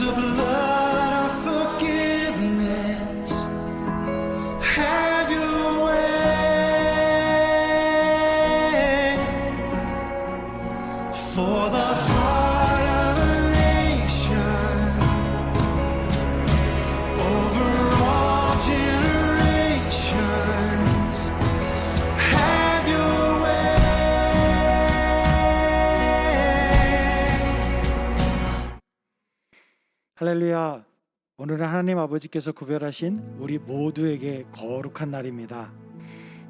the blood of forgiveness. Have your way. For the heart of a nation, over all generations, have your way. 할렐루야. 오늘은 하나님 아버지께서 구별하신 우리 모두에게 거룩한 날입니다.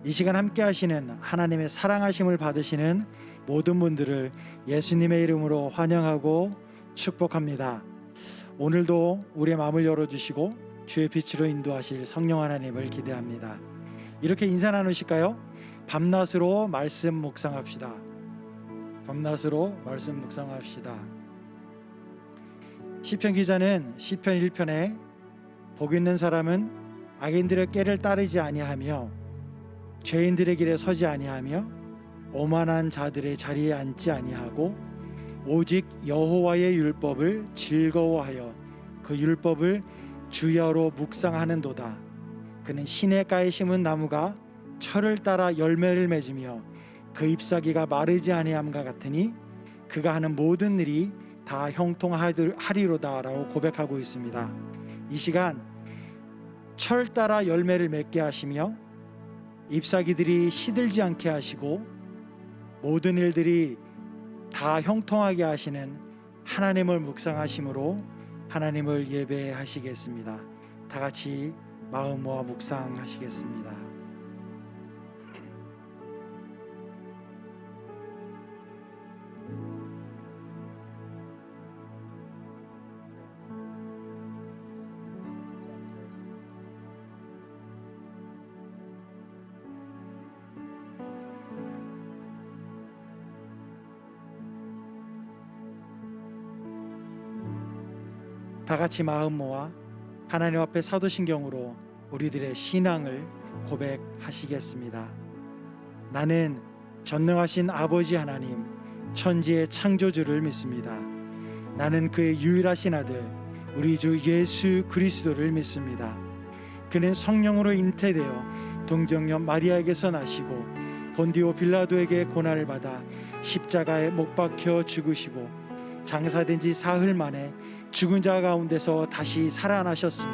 이 시간 함께 하시는 하나님의 사랑하심을 받으시는 모든 분들을 예수님의 이름으로 환영하고 축복합니다. 오늘도 우리의 마음을 열어주시고 주의 빛으로 인도하실 성령 하나님을 기대합니다. 이렇게 인사 나누실까요? 밤낮으로 말씀 묵상합시다. 밤낮으로 말씀 묵상합시다. 시편 기자는 시편 1편에 복 있는 사람은 악인들의 꾀를 따르지 아니하며 죄인들의 길에 서지 아니하며 오만한 자들의 자리에 앉지 아니하고 오직 여호와의 율법을 즐거워하여 그 율법을 주야로 묵상하는도다. 그는 시냇가에 심은 나무가 철을 따라 열매를 맺으며 그 잎사귀가 마르지 아니함과 같으니 그가 하는 모든 일이 다 형통하리로다 라고 고백하고 있습니다. 이 시간 철 따라 열매를 맺게 하시며 잎사귀들이 시들지 않게 하시고 모든 일들이 다 형통하게 하시는 하나님을 묵상하심으로 하나님을 예배하시겠습니다. 다 같이 마음 모아 묵상하시겠습니다. 다 같이 마음 모아 하나님 앞에 사도신경으로 우리들의 신앙을 고백하시겠습니다. 나는 전능하신 아버지 하나님 천지의 창조주를 믿습니다. 나는 그의 유일하신 아들 우리 주 예수 그리스도를 믿습니다. 그는 성령으로 잉태되어 동정녀 마리아에게서 나시고 본디오 빌라도에게 고난을 받아 십자가에 못 박혀 죽으시고 장사된 지 사흘 만에 죽은 자 가운데서 다시 살아나셨으며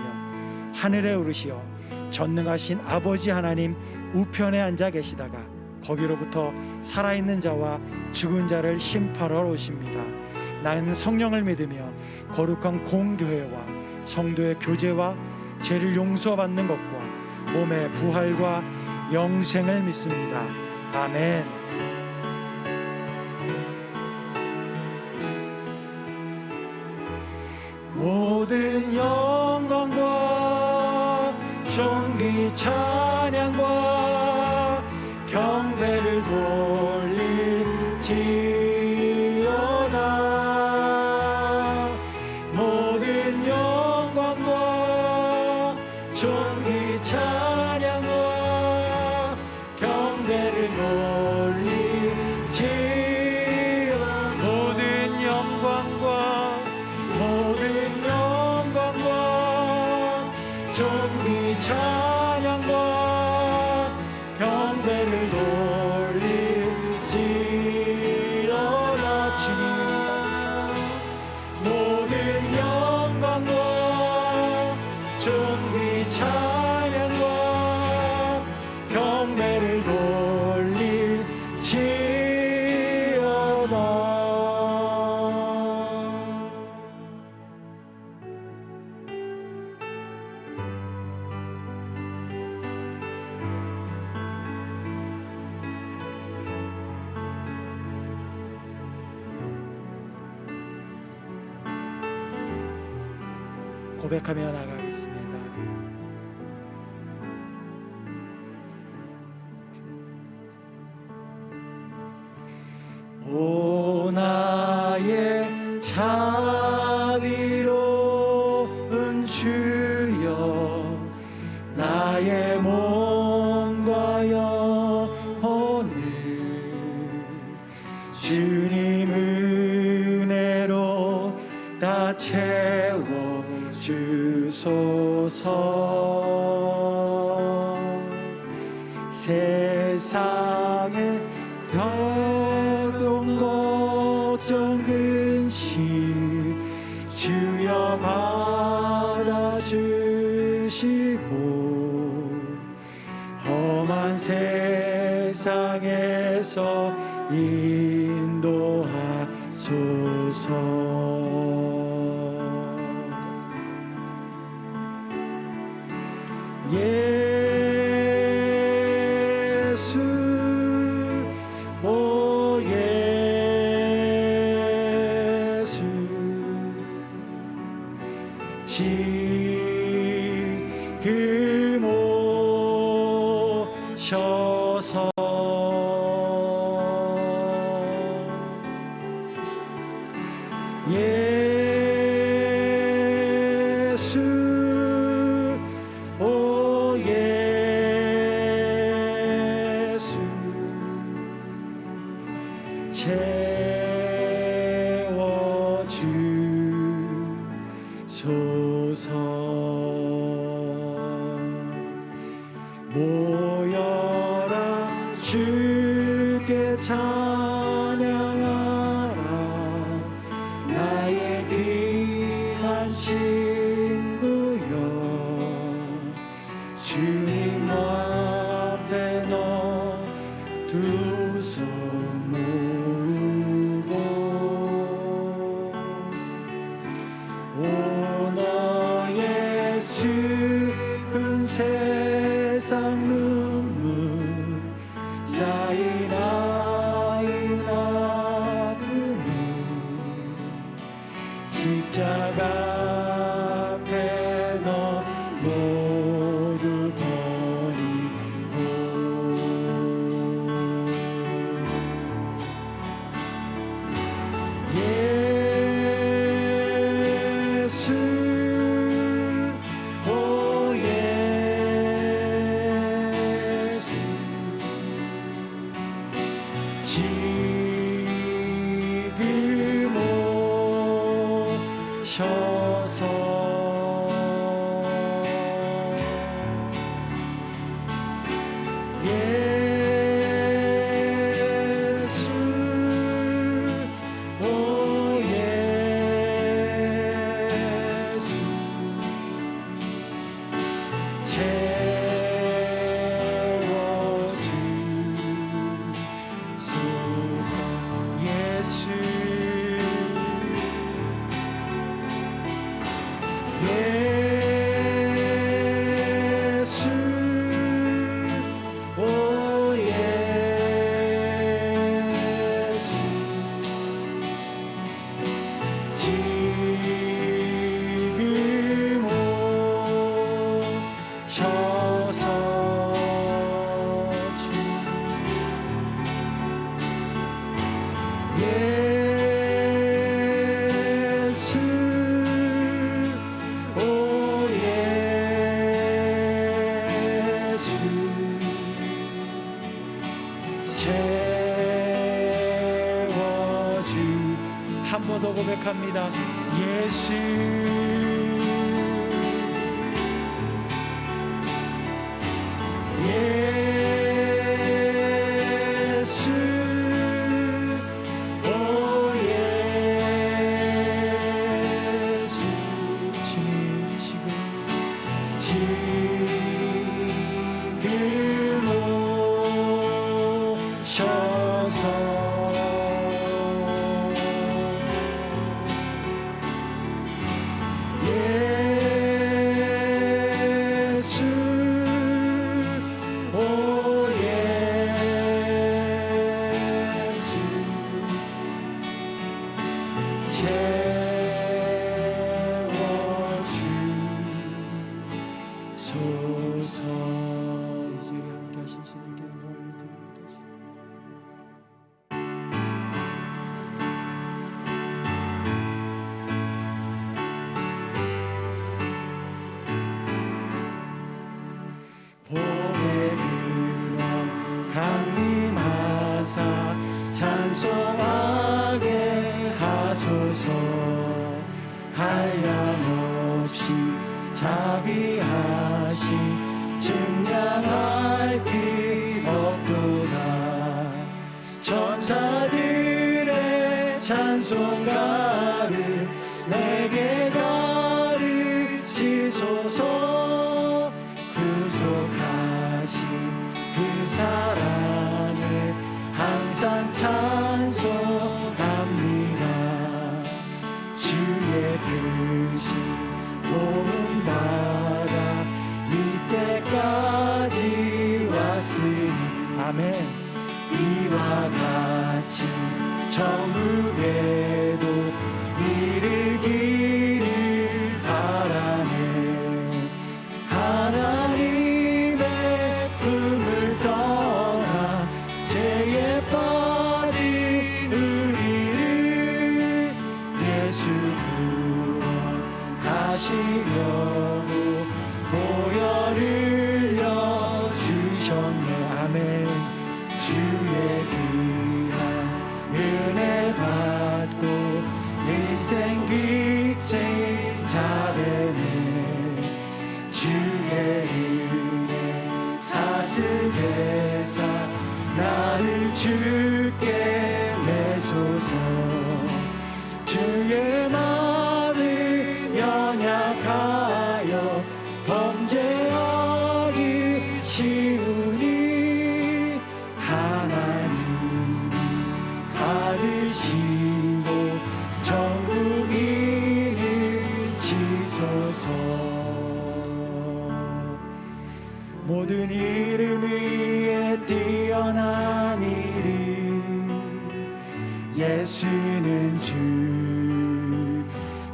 하늘에 오르시어 전능하신 아버지 하나님 우편에 앉아 계시다가 거기로부터 살아있는 자와 죽은 자를 심판하러 오십니다. 나는 성령을 믿으며 거룩한 공교회와 성도의 교제와 죄를 용서받는 것과 몸의 부활과 영생을 믿습니다. 아멘. 모든 영광과 존귀 찬양과 경배를 돌릴지어다. 모든 영광과 존귀 찬양과 경배를 돌릴지어다. 모든 영광과 존귀 찬양과 경배를 돌릴지어다. 주님 모든 영광과 존귀 찬양과 경배를 돌릴지어다. 고백하며 나가겠습니다. 오 나의 자비로운 주여 나의 몸과 영혼을 주님 은혜로 다 채워 주소서. 세상에 걱정 걱정 근심 주여 받아주시고 험한 세상에서 인도하소서. 예수 오 예수 지금 오셔서 예수 오 예수 채워주소서. 모여라 주께 찬양하라 나의 귀한 친구여 주님 앞에 너 두 손 모으고 오 너의 슬픈 세상 눈물 쌓인 아픔이 십자가 앞에 너 모두 버리고 예수 오 예수 지금 오셔서 예수 오 예수 채워주소서. 예수 예수 오 예수 지금 오셔서 주 예수 오 예수 채워주 한 번 더 고백합니다. 예수 예수 오 예수 주님 지금 오셔서 예수 오 예수 채워주소서. 이제 우리 함께 하신 주님께 영광을 드리겠습니다. 봄의 근원 강림하사 찬송하게 하소서. 한량 없이 자비하신 증량할 길 없도다. 천사들의 찬송가를 내게 가르치소서. 구속하신 그 사랑을 항상 찬송합니다. 주의 크신 도움받아 이때까지 왔으니 아멘. 이와 같이 천국에도 이르기를 바라네. 하나님의 품을 떠나 죄에 빠진 우리를 예수 구원하시려고 보혈 흘려 주셨네. 아멘. 주의 귀한 은혜 받고 인생 빚진 자되네. 주의 은혜 사슬되사 나를 주께 내소서. 주의 마음을 연약하여 범죄하기 쉬우니 하나님이 받으시고 천국인을 지소서. 모든 이름 위에 뛰어난 이름 예수는 주,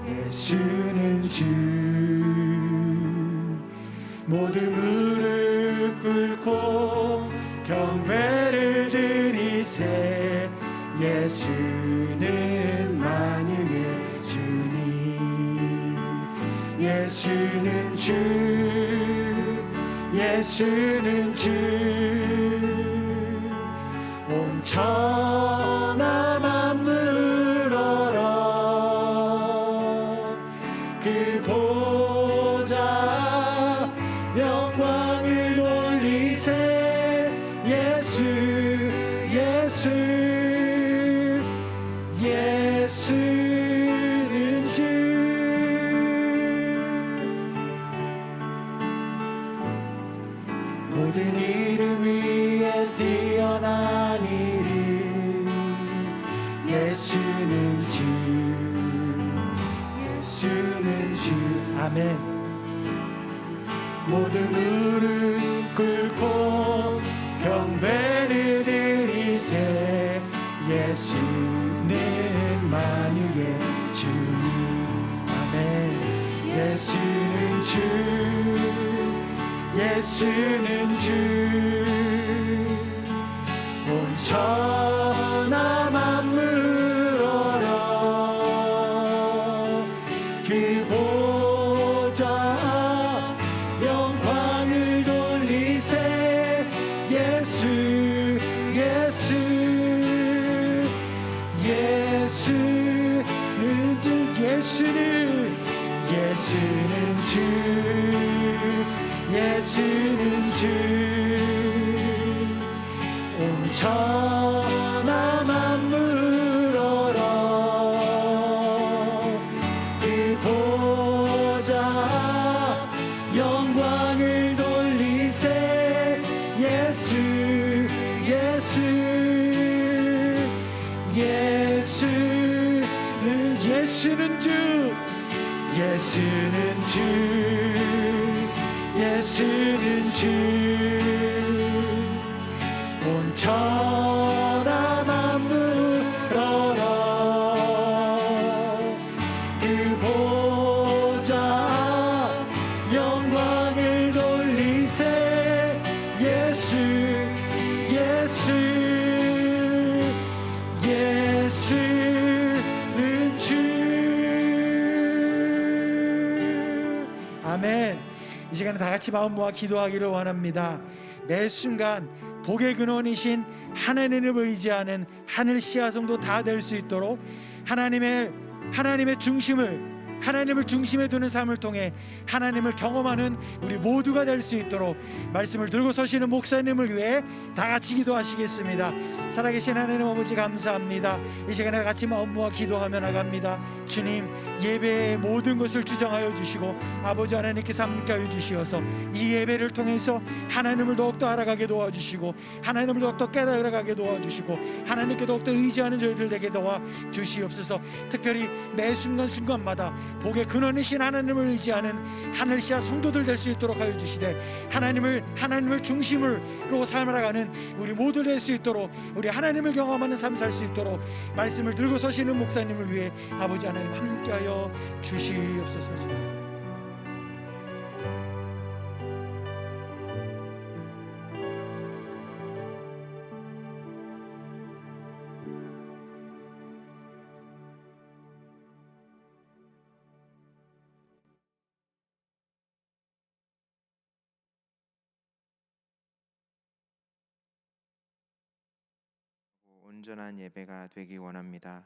예수는 주. 모든 무릎 꿇고 경배를 드리세. 예수는 만유의 주님. 예수는 주, 예수는 주. 온 천하 만물 얼어 그 보좌 영광을 돌리세. 예수, 예수, 예수는 주. 모든 이름 위에 뛰어난 이름 예수는 주, 예수는 주. 아멘. 모든 무릎 꿇고 경배를 드리세. 예수는 만유의 주님. 아멘. 예수는 주, 예수는 주. 온 천하 만물 얼어 그 보좌 영광을 돌리세. 예수, 예수, 예수는 주. 예수는, 예수는 주, 예수는 주. 온 천하 만물 얼어 그 보좌 영광을 돌리세. 예수, 예수, 예수는, 예수는 주, 예수는 주, 예수는 주. 온 천하 만물 얼어 그 보좌 영광을 돌리세. 예수, 예수, 예수는 주. 아멘. 이 시간에 다 같이 마음 모아 기도하기를 원합니다. 매 순간 복의 근원이신 하나님을 의지하는 하늘 씨앗성도 다 될 수 있도록 하나님의 중심을 하나님을 중심에 두는 삶을 통해 하나님을 경험하는 우리 모두가 될 수 있도록 말씀을 들고 서시는 목사님을 위해 다 같이 기도하시겠습니다. 살아계신 하나님 아버지 감사합니다. 이 시간에 같이 마음 모아 기도하며 나갑니다. 주님, 예배의 모든 것을 주장하여 주시고 아버지 하나님께서 함께하여 주시어서 이 예배를 통해서 하나님을 더욱더 알아가게 도와주시고 하나님을 더욱더 깨달아가게 도와주시고 하나님께 더욱더 의지하는 저희들 되게 도와주시옵소서. 특별히 매 순간순간마다 복의 근원이신 하나님을 의지하는 하늘시아 성도들 될 수 있도록 하여 주시되 하나님을 중심으로 살아가는 우리 모두 될 수 있도록 우리 하나님을 경험하는 삶 살 수 있도록 말씀을 들고 서시는 목사님을 위해 아버지 하나님 함께하여 주시옵소서. 온전한 예배가 되기 원합니다.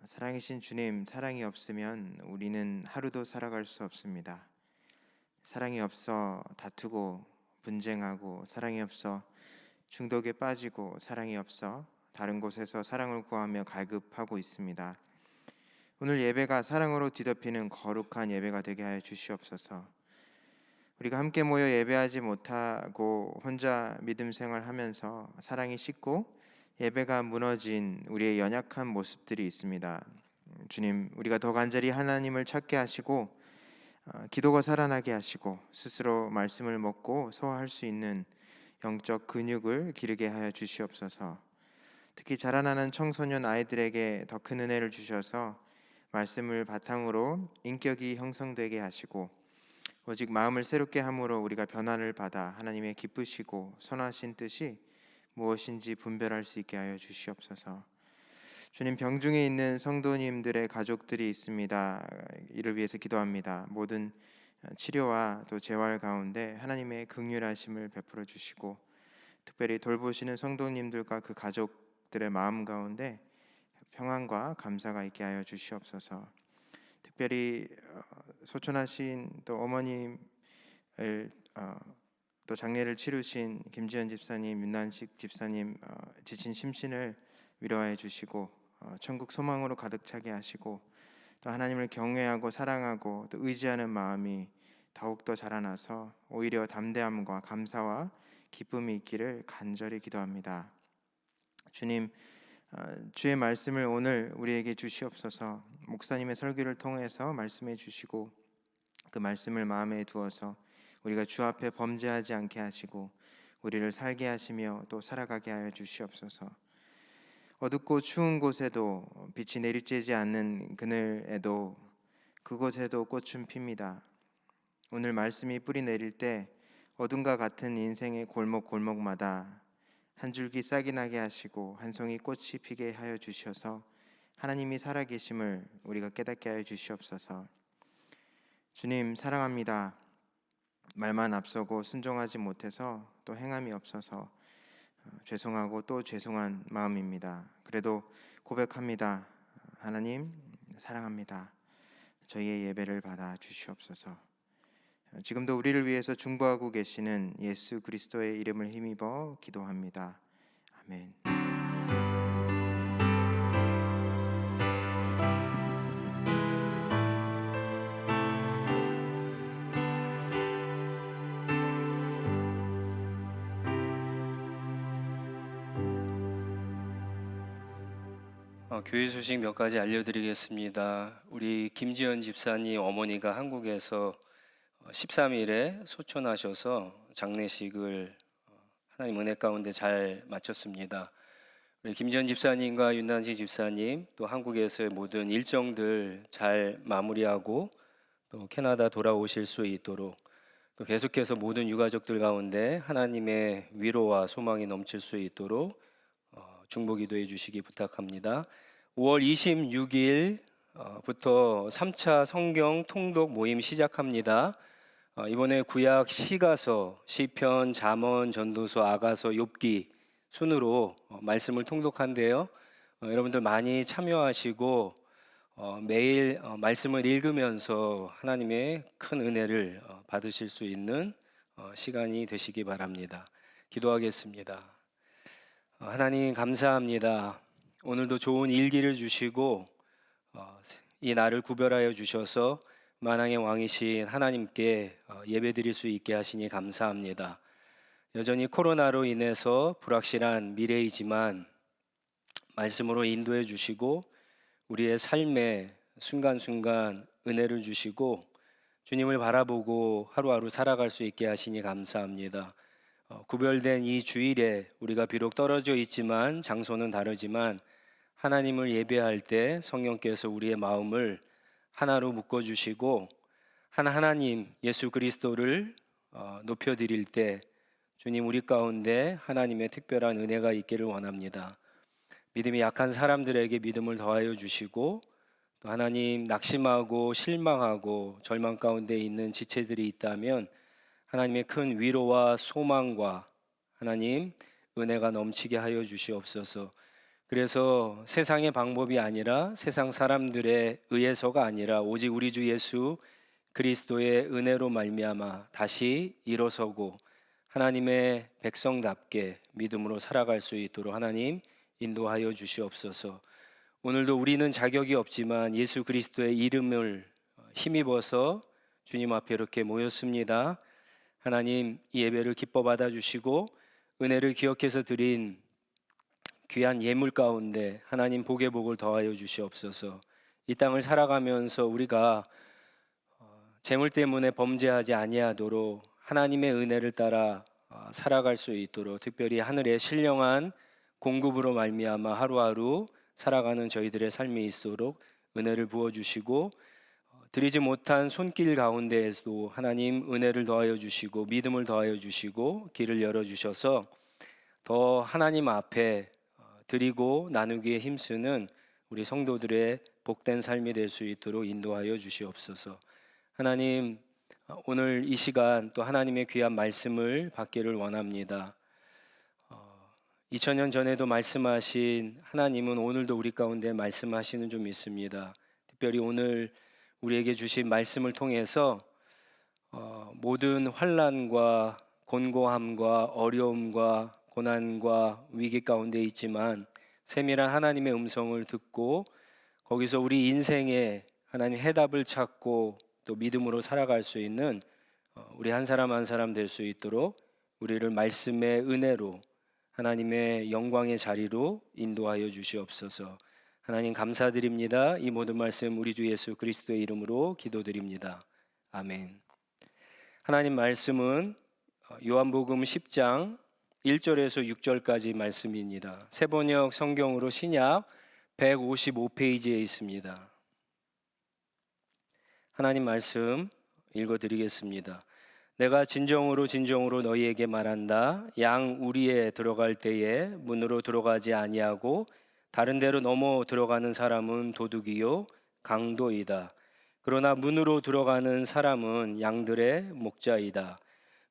사랑이신 주님, 사랑이 없으면 우리는 하루도 살아갈 수 없습니다. 사랑이 없어 다투고 분쟁하고, 사랑이 없어 중독에 빠지고, 사랑이 없어 다른 곳에서 사랑을 구하며 갈급하고 있습니다. 오늘 예배가 사랑으로 뒤덮이는 거룩한 예배가 되게 하여 주시옵소서. 우리가 함께 모여 예배하지 못하고 혼자 믿음 생활하면서 사랑이 식고 예배가 무너진 우리의 연약한 모습들이 있습니다. 주님, 우리가 더 간절히 하나님을 찾게 하시고 기도가 살아나게 하시고 스스로 말씀을 먹고 소화할 수 있는 영적 근육을 기르게 하여 주시옵소서. 특히 자라나는 청소년 아이들에게 더 큰 은혜를 주셔서 말씀을 바탕으로 인격이 형성되게 하시고 오직 마음을 새롭게 함으로 우리가 변화를 받아 하나님의 기쁘시고 선하신 뜻이 무엇인지 분별할 수 있게 하여 주시옵소서. 주님, 병중에 있는 성도님들의 가족들이 있습니다. 이를 위해서 기도합니다. 모든 치료와 또 재활 가운데 하나님의 긍휼하심을 베풀어 주시고 특별히 돌보시는 성도님들과 그 가족들의 마음 가운데 평안과 감사가 있게 하여 주시옵소서. 특별히 소천하신 또 어머님을 또 장례를 치르신 김지연 집사님, 윤난식 집사님 지친 심신을 위로하여 주시고 천국 소망으로 가득 차게 하시고 또 하나님을 경외하고 사랑하고 또 의지하는 마음이 더욱더 자라나서 오히려 담대함과 감사와 기쁨이 있기를 간절히 기도합니다. 주님, 주의 말씀을 오늘 우리에게 주시옵소서. 목사님의 설교를 통해서 말씀해 주시고 그 말씀을 마음에 두어서 우리가 주 앞에 범죄하지 않게 하시고 우리를 살게 하시며 또 살아가게 하여 주시옵소서. 어둡고 추운 곳에도 빛이 내리쬐지 않는 그늘에도 그곳에도 꽃은 핍니다. 오늘 말씀이 뿌리 내릴 때 어둠과 같은 인생의 골목골목마다 한 줄기 싹이 나게 하시고 한 송이 꽃이 피게 하여 주셔서 하나님이 살아계심을 우리가 깨닫게 하여 주시옵소서. 주님, 사랑합니다. 말만 앞서고 순종하지 못해서 또 행함이 없어서 죄송하고 또 죄송한 마음입니다. 그래도 고백합니다. 하나님, 사랑합니다. 저희의 예배를 받아 주시옵소서. 지금도 우리를 위해서 중보하고 계시는 예수 그리스도의 이름을 힘입어 기도합니다. 아멘. 교회 소식 몇 가지 알려드리겠습니다. 우리 김지연 집사님 어머니가 한국에서 13일에 소천하셔서 장례식을 하나님 은혜 가운데 잘 마쳤습니다. 우리 김지연 집사님과 윤난식 집사님 또 한국에서의 모든 일정들 잘 마무리하고 또 캐나다 돌아오실 수 있도록 또 계속해서 모든 유가족들 가운데 하나님의 위로와 소망이 넘칠 수 있도록 중보기도해 주시기 부탁합니다. 5월 26일부터 3차 성경 통독 모임 시작합니다. 이번에 구약 시가서, 시편, 잠언, 전도서, 아가서, 욥기 순으로 말씀을 통독한데요. 여러분들 많이 참여하시고 매일 말씀을 읽으면서 하나님의 큰 은혜를 받으실 수 있는 시간이 되시기 바랍니다. 기도하겠습니다. 하나님 감사합니다. 오늘도 좋은 일기를 주시고 이 날을 구별하여 주셔서 만왕의 왕이신 하나님께 예배드릴 수 있게 하시니 감사합니다. 여전히 코로나로 인해서 불확실한 미래이지만 말씀으로 인도해 주시고 우리의 삶에 순간순간 은혜를 주시고 주님을 바라보고 하루하루 살아갈 수 있게 하시니 감사합니다. 구별된 이 주일에 우리가 비록 떨어져 있지만 장소는 다르지만 하나님을 예배할 때 성령께서 우리의 마음을 하나로 묶어주시고 하나님 예수 그리스도를 높여드릴 때 주님 우리 가운데 하나님의 특별한 은혜가 있기를 원합니다. 믿음이 약한 사람들에게 믿음을 더하여 주시고 또 하나님 낙심하고 실망하고 절망 가운데 있는 지체들이 있다면 하나님의 큰 위로와 소망과 하나님 은혜가 넘치게 하여 주시옵소서. 그래서 세상의 방법이 아니라 세상 사람들의 의해서가 아니라 오직 우리 주 예수 그리스도의 은혜로 말미암아 다시 일어서고 하나님의 백성답게 믿음으로 살아갈 수 있도록 하나님 인도하여 주시옵소서. 오늘도 우리는 자격이 없지만 예수 그리스도의 이름을 힘입어서 주님 앞에 이렇게 모였습니다. 하나님 이 예배를 기뻐 받아주시고 은혜를 기억해서 드린 귀한 예물 가운데 하나님 복의 복을 더하여 주시옵소서. 이 땅을 살아가면서 우리가 재물 때문에 범죄하지 아니하도록 하나님의 은혜를 따라 살아갈 수 있도록 특별히 하늘의 신령한 공급으로 말미암아 하루하루 살아가는 저희들의 삶이 있도록 은혜를 부어주시고 드리지 못한 손길 가운데에도 하나님 은혜를 더하여 주시고 믿음을 더하여 주시고 길을 열어주셔서 더 하나님 앞에 드리고 나누기에 힘쓰는 우리 성도들의 복된 삶이 될 수 있도록 인도하여 주시옵소서. 하나님 오늘 이 시간 또 하나님의 귀한 말씀을 받기를 원합니다. 2000년 전에도 말씀하신 하나님은 오늘도 우리 가운데 말씀하시는 줄 믿습니다. 특별히 오늘 우리에게 주신 말씀을 통해서 모든 환난과 곤고함과 어려움과 고난과 위기 가운데 있지만 세밀한 하나님의 음성을 듣고 거기서 우리 인생에 하나님 해답을 찾고 또 믿음으로 살아갈 수 있는 우리 한 사람 한 사람 될 수 있도록 우리를 말씀의 은혜로 하나님의 영광의 자리로 인도하여 주시옵소서. 하나님 감사드립니다. 이 모든 말씀 우리 주 예수 그리스도의 이름으로 기도드립니다. 아멘. 하나님 말씀은 요한복음 10장 1절에서 6절까지 말씀입니다. 새번역 성경으로 신약 155페이지에 있습니다. 하나님 말씀 읽어드리겠습니다. 내가 진정으로 진정으로 너희에게 말한다. 양 우리에 들어갈 때에 문으로 들어가지 아니하고 다른 데로 넘어 들어가는 사람은 도둑이요 강도이다. 그러나 문으로 들어가는 사람은 양들의 목자이다.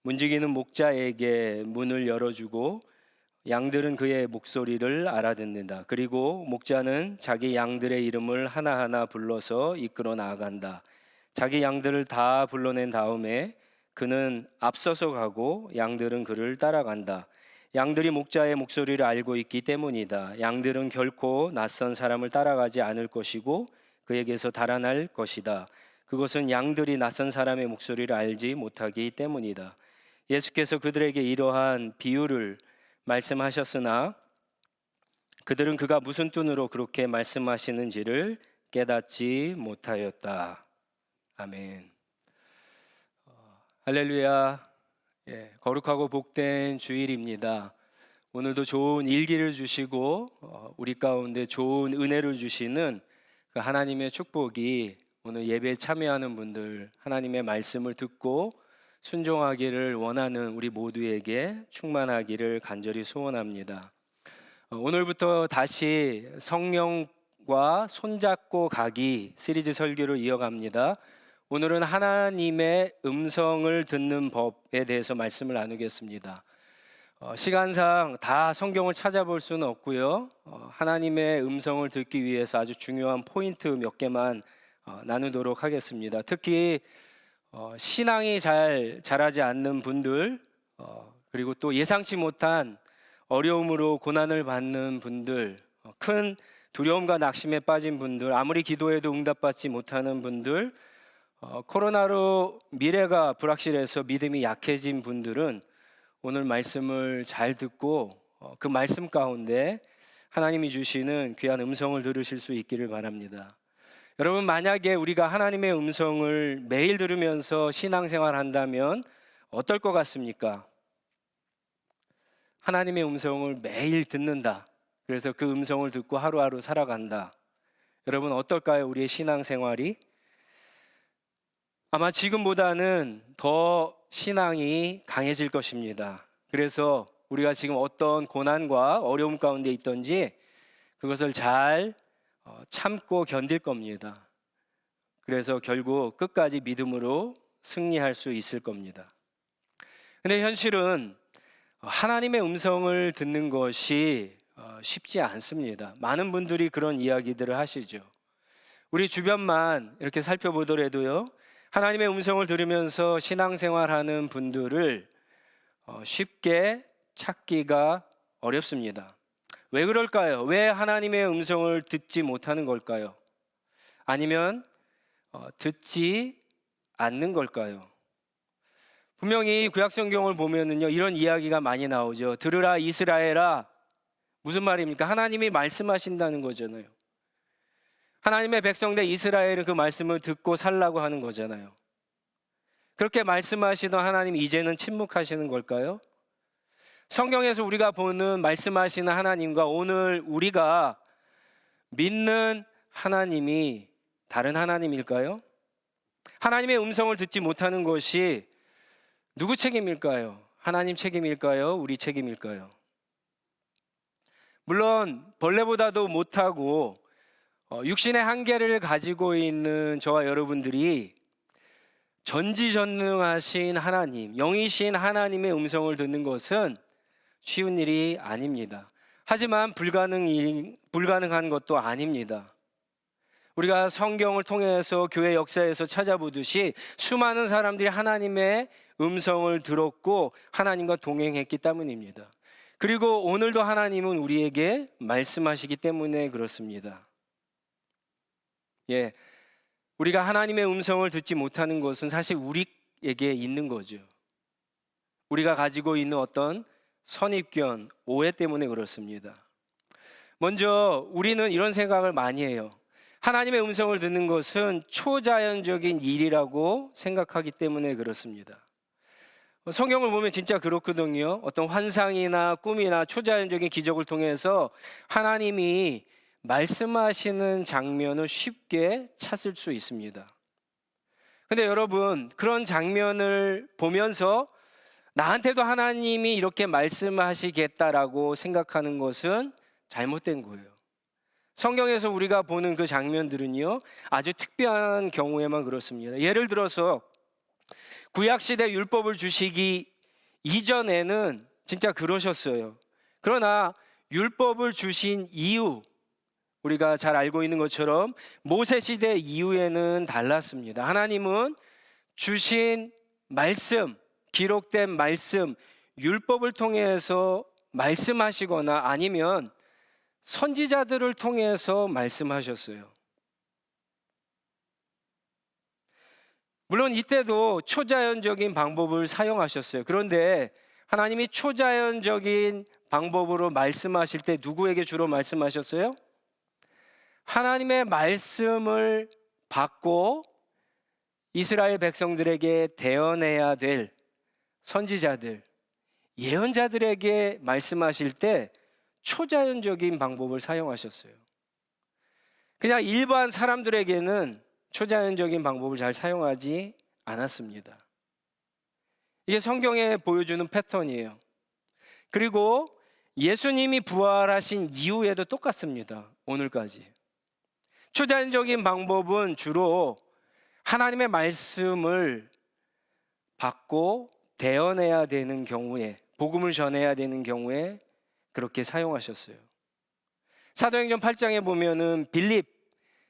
문지기는 목자에게 문을 열어주고 양들은 그의 목소리를 알아듣는다. 그리고 목자는 자기 양들의 이름을 하나하나 불러서 이끌어 나아간다. 자기 양들을 다 불러낸 다음에 그는 앞서서 가고 양들은 그를 따라간다. 양들이 목자의 목소리를 알고 있기 때문이다. 양들은 결코 낯선 사람을 따라가지 않을 것이고 그에게서 달아날 것이다. 그것은 양들이 낯선 사람의 목소리를 알지 못하기 때문이다. 예수께서 그들에게 이러한 비유를 말씀하셨으나 그들은 그가 무슨 뜻으로 그렇게 말씀하시는지를 깨닫지 못하였다. 아멘. 할렐루야. 거룩하고 복된 주일입니다. 오늘도 좋은 일기를 주시고 우리 가운데 좋은 은혜를 주시는 그 하나님의 축복이 오늘 예배에 참여하는 분들 하나님의 말씀을 듣고 순종하기를 원하는 우리 모두에게 충만하기를 간절히 소원합니다. 오늘부터 다시 성령과 손잡고 가기 시리즈 설교를 이어갑니다. 오늘은 하나님의 음성을 듣는 법에 대해서 말씀을 나누겠습니다. 시간상 다 성경을 찾아볼 수는 없고요. 하나님의 음성을 듣기 위해서 아주 중요한 포인트 몇 개만 나누도록 하겠습니다. 특히 신앙이 잘 자라지 않는 분들, 그리고 또 예상치 못한 어려움으로 고난을 받는 분들, 큰 두려움과 낙심에 빠진 분들, 아무리 기도해도 응답받지 못하는 분들, 코로나로 미래가 불확실해서 믿음이 약해진 분들은 오늘 말씀을 잘 듣고 그 말씀 가운데 하나님이 주시는 귀한 음성을 들으실 수 있기를 바랍니다. 여러분, 만약에 우리가 하나님의 음성을 매일 들으면서 신앙생활 한다면 어떨 것 같습니까? 하나님의 음성을 매일 듣는다. 그래서 그 음성을 듣고 하루하루 살아간다. 여러분, 어떨까요? 우리의 신앙생활이? 아마 지금보다는 더 신앙이 강해질 것입니다. 그래서 우리가 지금 어떤 고난과 어려움 가운데 있든지 그것을 잘 참고 견딜 겁니다. 그래서 결국 끝까지 믿음으로 승리할 수 있을 겁니다. 근데 현실은 하나님의 음성을 듣는 것이 쉽지 않습니다. 많은 분들이 그런 이야기들을 하시죠. 우리 주변만 이렇게 살펴보더라도요, 하나님의 음성을 들으면서 신앙생활하는 분들을 쉽게 찾기가 어렵습니다. 왜 그럴까요? 왜 하나님의 음성을 듣지 못하는 걸까요? 아니면 듣지 않는 걸까요? 분명히 구약성경을 보면은요, 이런 이야기가 많이 나오죠. 들으라 이스라엘아. 무슨 말입니까? 하나님이 말씀하신다는 거잖아요. 하나님의 백성된 이스라엘은 그 말씀을 듣고 살라고 하는 거잖아요. 그렇게 말씀하시던 하나님, 이제는 침묵하시는 걸까요? 성경에서 우리가 보는 말씀하시는 하나님과 오늘 우리가 믿는 하나님이 다른 하나님일까요? 하나님의 음성을 듣지 못하는 것이 누구 책임일까요? 하나님 책임일까요? 우리 책임일까요? 물론 벌레보다도 못하고 육신의 한계를 가지고 있는 저와 여러분들이 전지전능하신 하나님, 영이신 하나님의 음성을 듣는 것은 쉬운 일이 아닙니다. 하지만 불가능한 것도 아닙니다. 우리가 성경을 통해서 교회 역사에서 찾아보듯이 수많은 사람들이 하나님의 음성을 들었고 하나님과 동행했기 때문입니다. 그리고 오늘도 하나님은 우리에게 말씀하시기 때문에 그렇습니다. 우리가 하나님의 음성을 듣지 못하는 것은 사실 우리에게 있는 거죠. 우리가 가지고 있는 어떤 선입견, 오해 때문에 그렇습니다. 먼저 우리는 이런 생각을 많이 해요. 하나님의 음성을 듣는 것은 초자연적인 일이라고 생각하기 때문에 그렇습니다. 성경을 보면 진짜 그렇거든요. 어떤 환상이나 꿈이나 초자연적인 기적을 통해서 하나님이 말씀하시는 장면을 쉽게 찾을 수 있습니다. 근데 여러분, 그런 장면을 보면서 나한테도 하나님이 이렇게 말씀하시겠다라고 생각하는 것은 잘못된 거예요. 성경에서 우리가 보는 그 장면들은요, 아주 특별한 경우에만 그렇습니다. 예를 들어서 구약시대 율법을 주시기 이전에는 진짜 그러셨어요. 그러나 율법을 주신 이후, 우리가 잘 알고 있는 것처럼 모세시대 이후에는 달랐습니다. 하나님은 주신 말씀, 기록된 말씀, 율법을 통해서 말씀하시거나 아니면 선지자들을 통해서 말씀하셨어요. 물론 이때도 초자연적인 방법을 사용하셨어요. 그런데 하나님이 초자연적인 방법으로 말씀하실 때 누구에게 주로 말씀하셨어요? 하나님의 말씀을 받고 이스라엘 백성들에게 대언해야 될 선지자들, 예언자들에게 말씀하실 때 초자연적인 방법을 사용하셨어요. 그냥 일반 사람들에게는 초자연적인 방법을 잘 사용하지 않았습니다. 이게 성경에 보여주는 패턴이에요. 그리고 예수님이 부활하신 이후에도 똑같습니다. 오늘까지. 초자연적인 방법은 주로 하나님의 말씀을 받고 대언해야 되는 경우에 복음을 전해야 되는 경우에 그렇게 사용하셨어요. 사도행전 8장에 보면은 빌립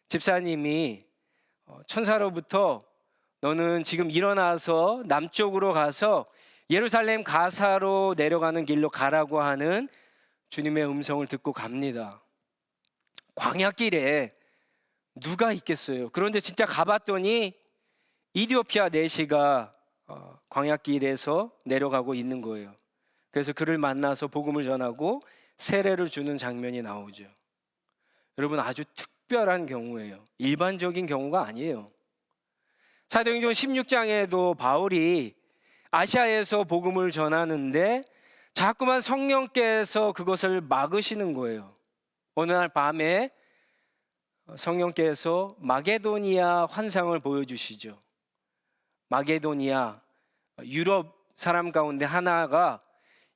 집사님이 천사로부터 너는 지금 일어나서 남쪽으로 가서 예루살렘 가사로 내려가는 길로 가라고 하는 주님의 음성을 듣고 갑니다. 광야길에 누가 있겠어요? 그런데 진짜 가봤더니 이디오피아 내시가 광야길에서 내려가고 있는 거예요. 그래서 그를 만나서 복음을 전하고 세례를 주는 장면이 나오죠. 여러분, 아주 특별한 경우예요. 일반적인 경우가 아니에요. 사도행전 16장에도 바울이 아시아에서 복음을 전하는데 자꾸만 성령께서 그것을 막으시는 거예요. 어느 날 밤에 성령께서 마게도니아 환상을 보여주시죠. 마게도니아, 유럽 사람 가운데 하나가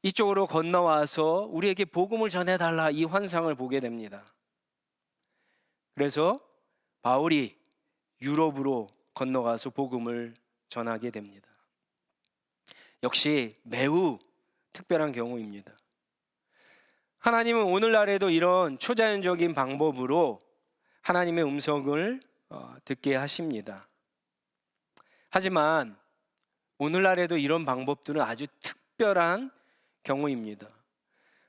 이쪽으로 건너와서 우리에게 복음을 전해달라, 이 환상을 보게 됩니다. 그래서 바울이 유럽으로 건너가서 복음을 전하게 됩니다. 역시 매우 특별한 경우입니다. 하나님은 오늘날에도 이런 초자연적인 방법으로 하나님의 음성을 듣게 하십니다. 하지만 오늘날에도 이런 방법들은 아주 특별한 경우입니다.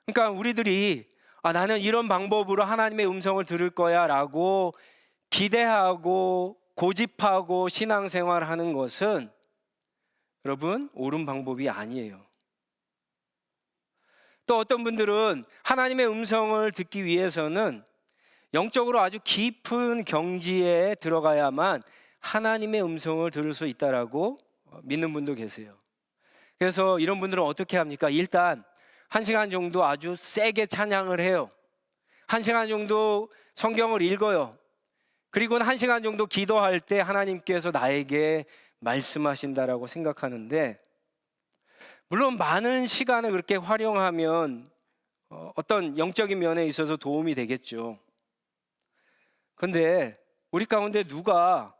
그러니까 우리들이 나는 이런 방법으로 하나님의 음성을 들을 거야 라고 기대하고 고집하고 신앙생활하는 것은 여러분, 옳은 방법이 아니에요. 또 어떤 분들은 하나님의 음성을 듣기 위해서는 영적으로 아주 깊은 경지에 들어가야만 하나님의 음성을 들을 수 있다라고 믿는 분도 계세요. 그래서 이런 분들은 어떻게 합니까? 일단 1시간 정도 아주 세게 찬양을 해요. 1시간 정도 성경을 읽어요. 그리고는 1시간 정도 기도할 때 하나님께서 나에게 말씀하신다라고 생각하는데, 물론 많은 시간을 그렇게 활용하면 어떤 영적인 면에 있어서 도움이 되겠죠. 그런데 우리 가운데 누가,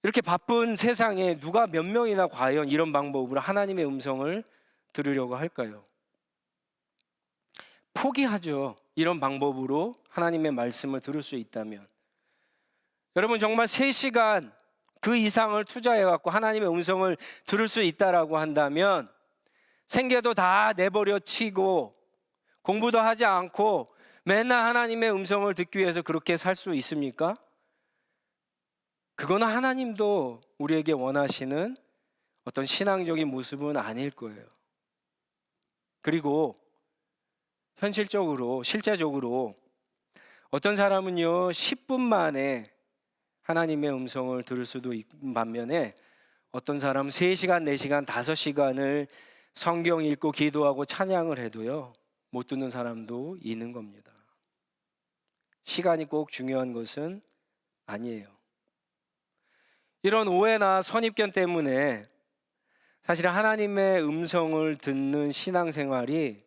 이렇게 바쁜 세상에 누가 몇 명이나 과연 이런 방법으로 하나님의 음성을 들으려고 할까요? 포기하죠. 이런 방법으로 하나님의 말씀을 들을 수 있다면. 여러분, 정말 3시간 그 이상을 투자해갖고 하나님의 음성을 들을 수 있다라고 한다면 생계도 다 내버려 치고 공부도 하지 않고 맨날 하나님의 음성을 듣기 위해서 그렇게 살 수 있습니까? 그거는 하나님도 우리에게 원하시는 어떤 신앙적인 모습은 아닐 거예요. 그리고 현실적으로, 실제적으로 어떤 사람은요 10분 만에 하나님의 음성을 들을 수도 있는 반면에 어떤 사람은 3시간, 4시간, 5시간을 성경 읽고 기도하고 찬양을 해도요 못 듣는 사람도 있는 겁니다. 시간이 꼭 중요한 것은 아니에요. 이런 오해나 선입견 때문에 사실 하나님의 음성을 듣는 신앙생활이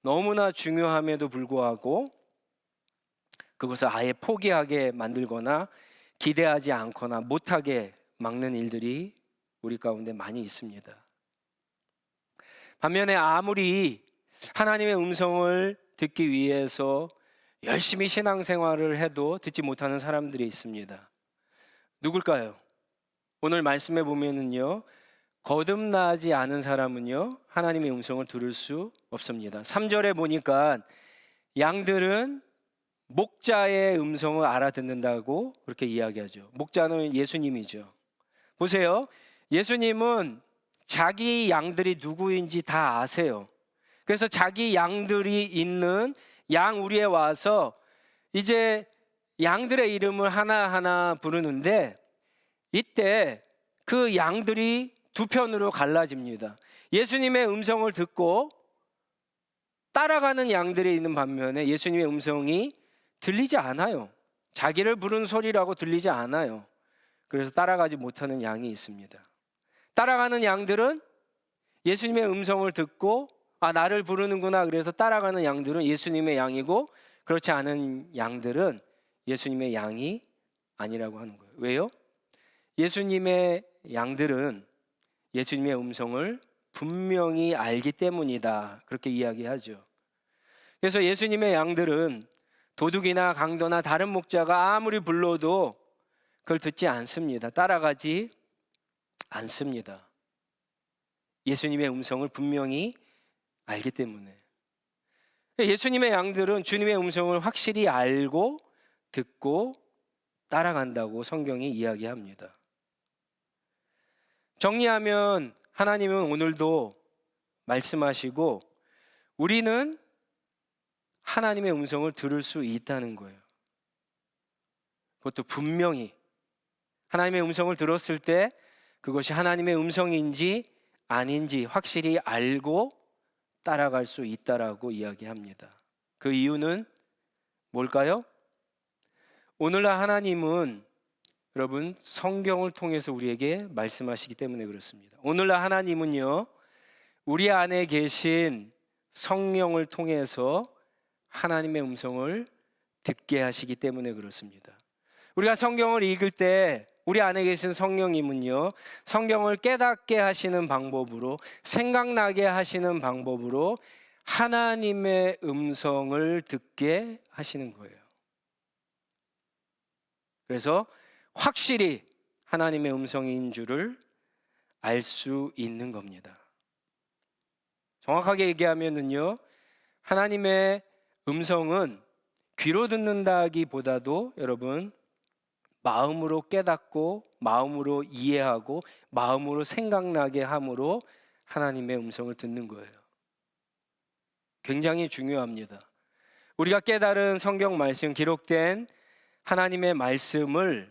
너무나 중요함에도 불구하고 그것을 아예 포기하게 만들거나 기대하지 않거나 못하게 막는 일들이 우리 가운데 많이 있습니다. 반면에 아무리 하나님의 음성을 듣기 위해서 열심히 신앙생활을 해도 듣지 못하는 사람들이 있습니다. 누굴까요? 오늘 말씀해 보면은요 거듭나지 않은 사람은요 하나님의 음성을 들을 수 없습니다. 3절에 보니까 양들은 목자의 음성을 알아듣는다고 그렇게 이야기하죠. 목자는 예수님이죠. 보세요, 예수님은 자기 양들이 누구인지 다 아세요. 그래서 자기 양들이 있는 양우리에 와서 이제 양들의 이름을 하나하나 부르는데, 이때 그 양들이 두 편으로 갈라집니다. 예수님의 음성을 듣고 따라가는 양들이 있는 반면에 예수님의 음성이 들리지 않아요. 자기를 부르는 소리라고 들리지 않아요. 그래서 따라가지 못하는 양이 있습니다. 따라가는 양들은 예수님의 음성을 듣고 나를 부르는구나, 그래서 따라가는 양들은 예수님의 양이고, 그렇지 않은 양들은 예수님의 양이 아니라고 하는 거예요. 왜요? 예수님의 양들은 예수님의 음성을 분명히 알기 때문이다. 그렇게 이야기하죠. 그래서 예수님의 양들은 도둑이나 강도나 다른 목자가 아무리 불러도 그걸 듣지 않습니다. 따라가지 않습니다. 예수님의 음성을 분명히 알기 때문에. 예수님의 양들은 주님의 음성을 확실히 알고 듣고 따라간다고 성경이 이야기합니다. 정리하면 하나님은 오늘도 말씀하시고 우리는 하나님의 음성을 들을 수 있다는 거예요. 그것도 분명히 하나님의 음성을 들었을 때 그것이 하나님의 음성인지 아닌지 확실히 알고 따라갈 수 있다라고 이야기합니다. 그 이유는 뭘까요? 오늘날 하나님은 여러분 성경을 통해서 우리에게 말씀하시기 때문에 그렇습니다. 오늘날 하나님은요, 우리 안에 계신 성령을 통해서 하나님의 음성을 듣게 하시기 때문에 그렇습니다. 우리가 성경을 읽을 때 우리 안에 계신 성령님은요, 성경을 깨닫게 하시는 방법으로, 생각나게 하시는 방법으로 하나님의 음성을 듣게 하시는 거예요. 그래서 확실히 하나님의 음성인 줄을 알 수 있는 겁니다. 정확하게 얘기하면은요, 하나님의 음성은 귀로 듣는다기보다도 여러분 마음으로 깨닫고 마음으로 이해하고 마음으로 생각나게 함으로 하나님의 음성을 듣는 거예요. 굉장히 중요합니다. 우리가 깨달은 성경 말씀, 기록된 하나님의 말씀을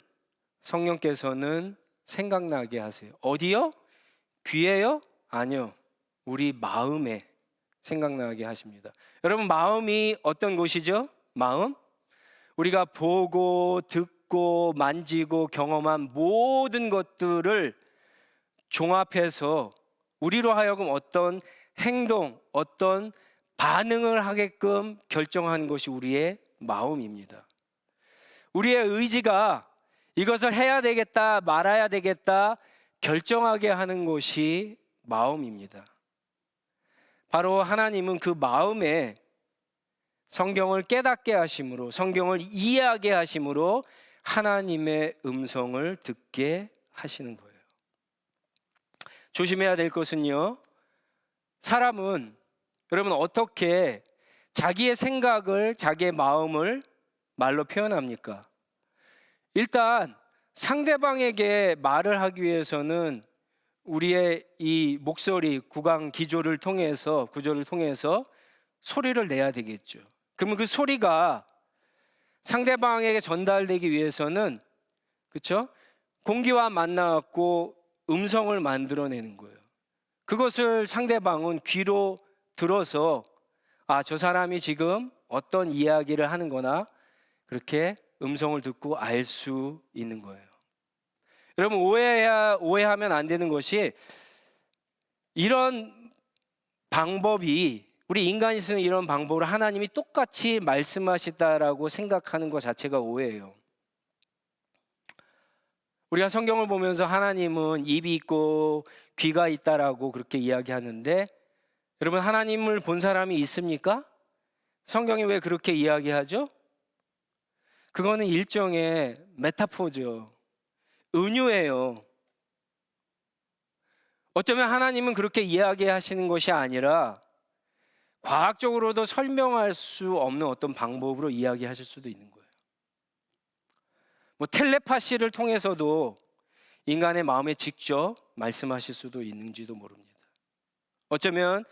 성령께서는 생각나게 하세요. 어디요? 귀에요? 아니요. 우리 마음에 생각나게 하십니다. 여러분, 마음이 어떤 곳이죠? 마음? 우리가 보고 듣고 만지고 경험한 모든 것들을 종합해서 우리로 하여금 어떤 행동, 어떤 반응을 하게끔 결정하는 것이 우리의 마음입니다. 우리의 의지가 이것을 해야 되겠다, 말아야 되겠다 결정하게 하는 것이 마음입니다. 바로 하나님은 그 마음에 성경을 깨닫게 하심으로, 성경을 이해하게 하심으로 하나님의 음성을 듣게 하시는 거예요. 조심해야 될 것은요, 사람은 여러분 어떻게 자기의 생각을, 자기의 마음을 말로 표현합니까? 일단 상대방에게 말을 하기 위해서는 우리의 이 목소리, 구강 기조를 통해서, 구조를 통해서 소리를 내야 되겠죠. 그러면 그 소리가 상대방에게 전달되기 위해서는, 그렇죠? 공기와 만나갖고 음성을 만들어내는 거예요. 그것을 상대방은 귀로 들어서 아, 저 사람이 지금 어떤 이야기를 하는 거나 그렇게 음성을 듣고 알 수 있는 거예요. 여러분, 오해하면 안 되는 것이, 이런 방법이, 우리 인간이 쓰는 이런 방법으로 하나님이 똑같이 말씀하시다라고 생각하는 것 자체가 오해예요. 우리가 성경을 보면서 하나님은 입이 있고 귀가 있다라고 그렇게 이야기하는데, 여러분, 하나님을 본 사람이 있습니까? 성경이 왜 그렇게 이야기하죠? 그거는 일종의 메타포죠. 은유예요. 어쩌면 하나님은 그렇게 이야기하시는 것이 아니라 과학적으로도 설명할 수 없는 어떤 방법으로 이야기하실 수도 있는 거예요. 뭐 텔레파시를 통해서도 인간의 마음에 직접 말씀하실 수도 있는지도 모릅니다. 어쩌면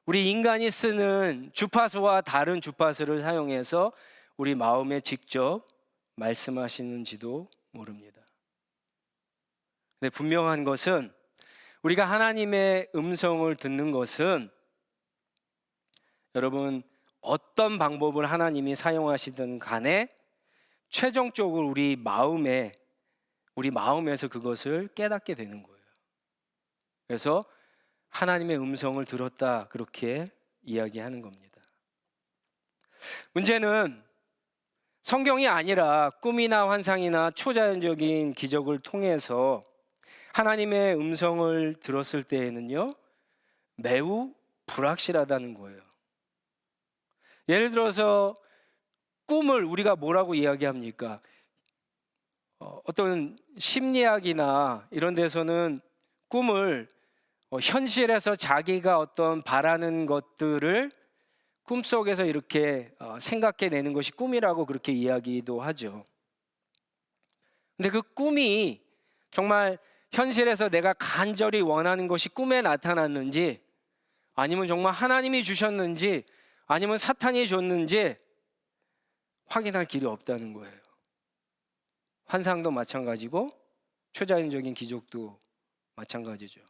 우리 인간이 쓰는 주파수와 다른 주파수를 사용해서 우리 마음에 직접 말씀하시는지도 모릅니다. 근데 분명한 것은, 우리가 하나님의 음성을 듣는 것은 여러분 어떤 방법을 하나님이 사용하시든 간에 최종적으로 우리 마음에서 그것을 깨닫게 되는 거예요. 그래서 하나님의 음성을 들었다, 그렇게 이야기하는 겁니다. 문제는 성경이 아니라 꿈이나 환상이나 초자연적인 기적을 통해서 하나님의 음성을 들었을 때에는요, 매우 불확실하다는 거예요. 예를 들어서 꿈을 우리가 뭐라고 이야기합니까? 어떤 심리학이나 이런 데서는 꿈을 현실에서 자기가 어떤 바라는 것들을 꿈속에서 이렇게 생각해내는 것이 꿈이라고 그렇게 이야기도 하죠. 근데 그 꿈이 정말 현실에서 내가 간절히 원하는 것이 꿈에 나타났는지, 아니면 정말 하나님이 주셨는지, 아니면 사탄이 줬는지 확인할 길이 없다는 거예요. 환상도 마찬가지고 초자연적인 기적도 마찬가지죠.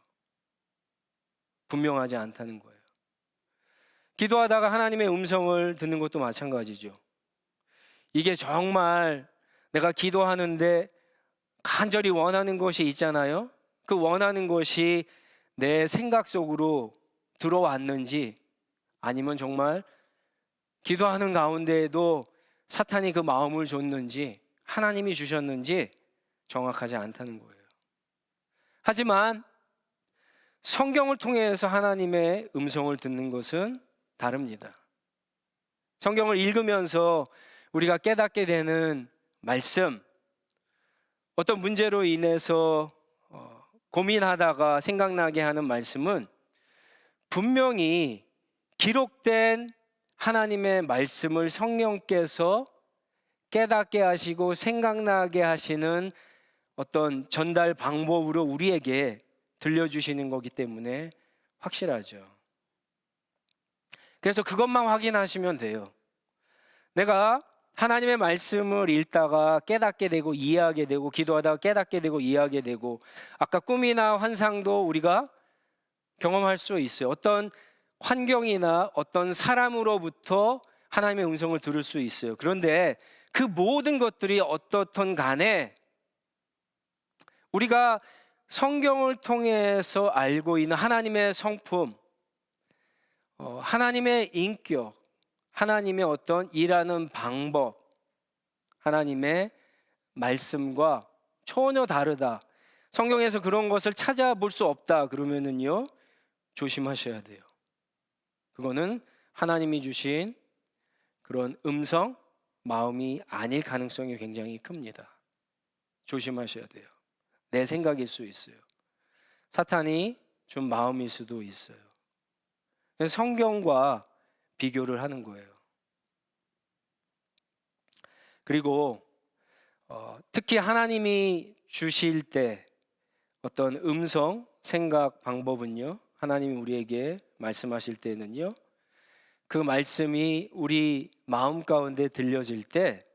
분명하지 않다는 거예요. 기도하다가 하나님의 음성을 듣는 것도 마찬가지죠. 이게 정말 내가 기도하는데 간절히 원하는 것이 있잖아요. 그 원하는 것이 내 생각 속으로 들어왔는지, 아니면 정말 기도하는 가운데에도 사탄이 그 마음을 줬는지, 하나님이 주셨는지 정확하지 않다는 거예요. 하지만 성경을 통해서 하나님의 음성을 듣는 것은 다릅니다. 성경을 읽으면서 우리가 깨닫게 되는 말씀, 어떤 문제로 인해서 고민하다가 생각나게 하는 말씀은 분명히 기록된 하나님의 말씀을 성령께서 깨닫게 하시고 생각나게 하시는 어떤 전달 방법으로 우리에게 들려주시는 거기 때문에 확실하죠. 그래서 그것만 확인하시면 돼요. 내가 하나님의 말씀을 읽다가 깨닫게 되고 이해하게 되고, 기도하다가 깨닫게 되고 이해하게 되고, 아까 꿈이나 환상도 우리가 경험할 수 있어요. 어떤 환경이나 어떤 사람으로부터 하나님의 음성을 들을 수 있어요. 그런데 그 모든 것들이 어떻든 간에 우리가 성경을 통해서 알고 있는 하나님의 성품, 하나님의 인격, 하나님의 어떤 일하는 방법, 하나님의 말씀과 전혀 다르다, 성경에서 그런 것을 찾아볼 수 없다 그러면은요, 조심하셔야 돼요. 그거는 하나님이 주신 그런 음성, 마음이 아닐 가능성이 굉장히 큽니다. 조심하셔야 돼요. 내 생각일 수 있어요. 사탄이 준 마음일 수도 있어요. 그래서 성경과 비교를 하는 거예요. 그리고 특히 하나님이 주실 때 어떤 음성, 생각 방법은요, 하나님이 우리에게 말씀하실 때는요, 그 말씀이 우리 마음 가운데 들려질 때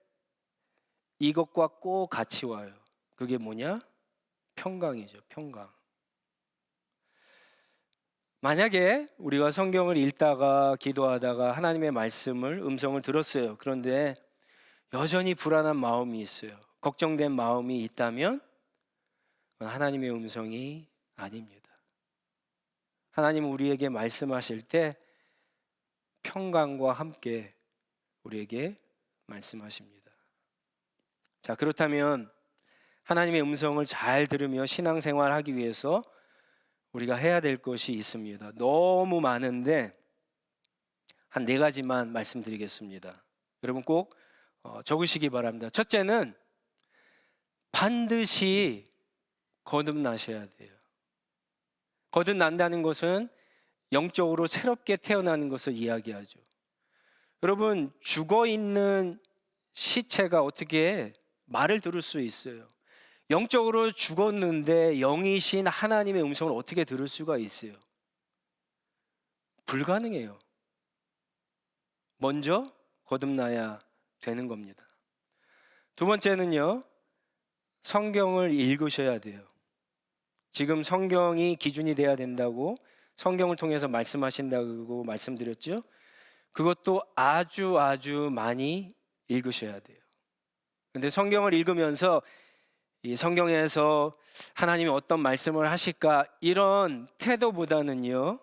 이것과 꼭 같이 와요. 그게 뭐냐? 평강이죠. 평강. 만약에 우리가 성경을 읽다가 기도하다가 하나님의 말씀을, 음성을 들었어요. 그런데 여전히 불안한 마음이 있어요. 걱정된 마음이 있다면 하나님의 음성이 아닙니다. 하나님은 우리에게 말씀하실 때 평강과 함께 우리에게 말씀하십니다. 자, 그렇다면 하나님의 음성을 잘 들으며 신앙생활 하기 위해서 우리가 해야 될 것이 있습니다. 너무 많은데 한 4가지만 말씀드리겠습니다. 여러분 꼭 적으시기 바랍니다. 첫째는 반드시 거듭나셔야 돼요. 거듭난다는 것은 영적으로 새롭게 태어나는 것을 이야기하죠. 여러분, 죽어있는 시체가 어떻게 말을 들을 수 있어요? 영적으로 죽었는데 영이신 하나님의 음성을 어떻게 들을 수가 있어요? 불가능해요. 먼저 거듭나야 되는 겁니다. 두 번째는요, 성경을 읽으셔야 돼요. 지금 성경이 기준이 돼야 된다고, 성경을 통해서 말씀하신다고 말씀드렸죠. 그것도 아주 많이 읽으셔야 돼요. 근데 성경을 읽으면서 이 성경에서 하나님이 어떤 말씀을 하실까, 이런 태도보다는요,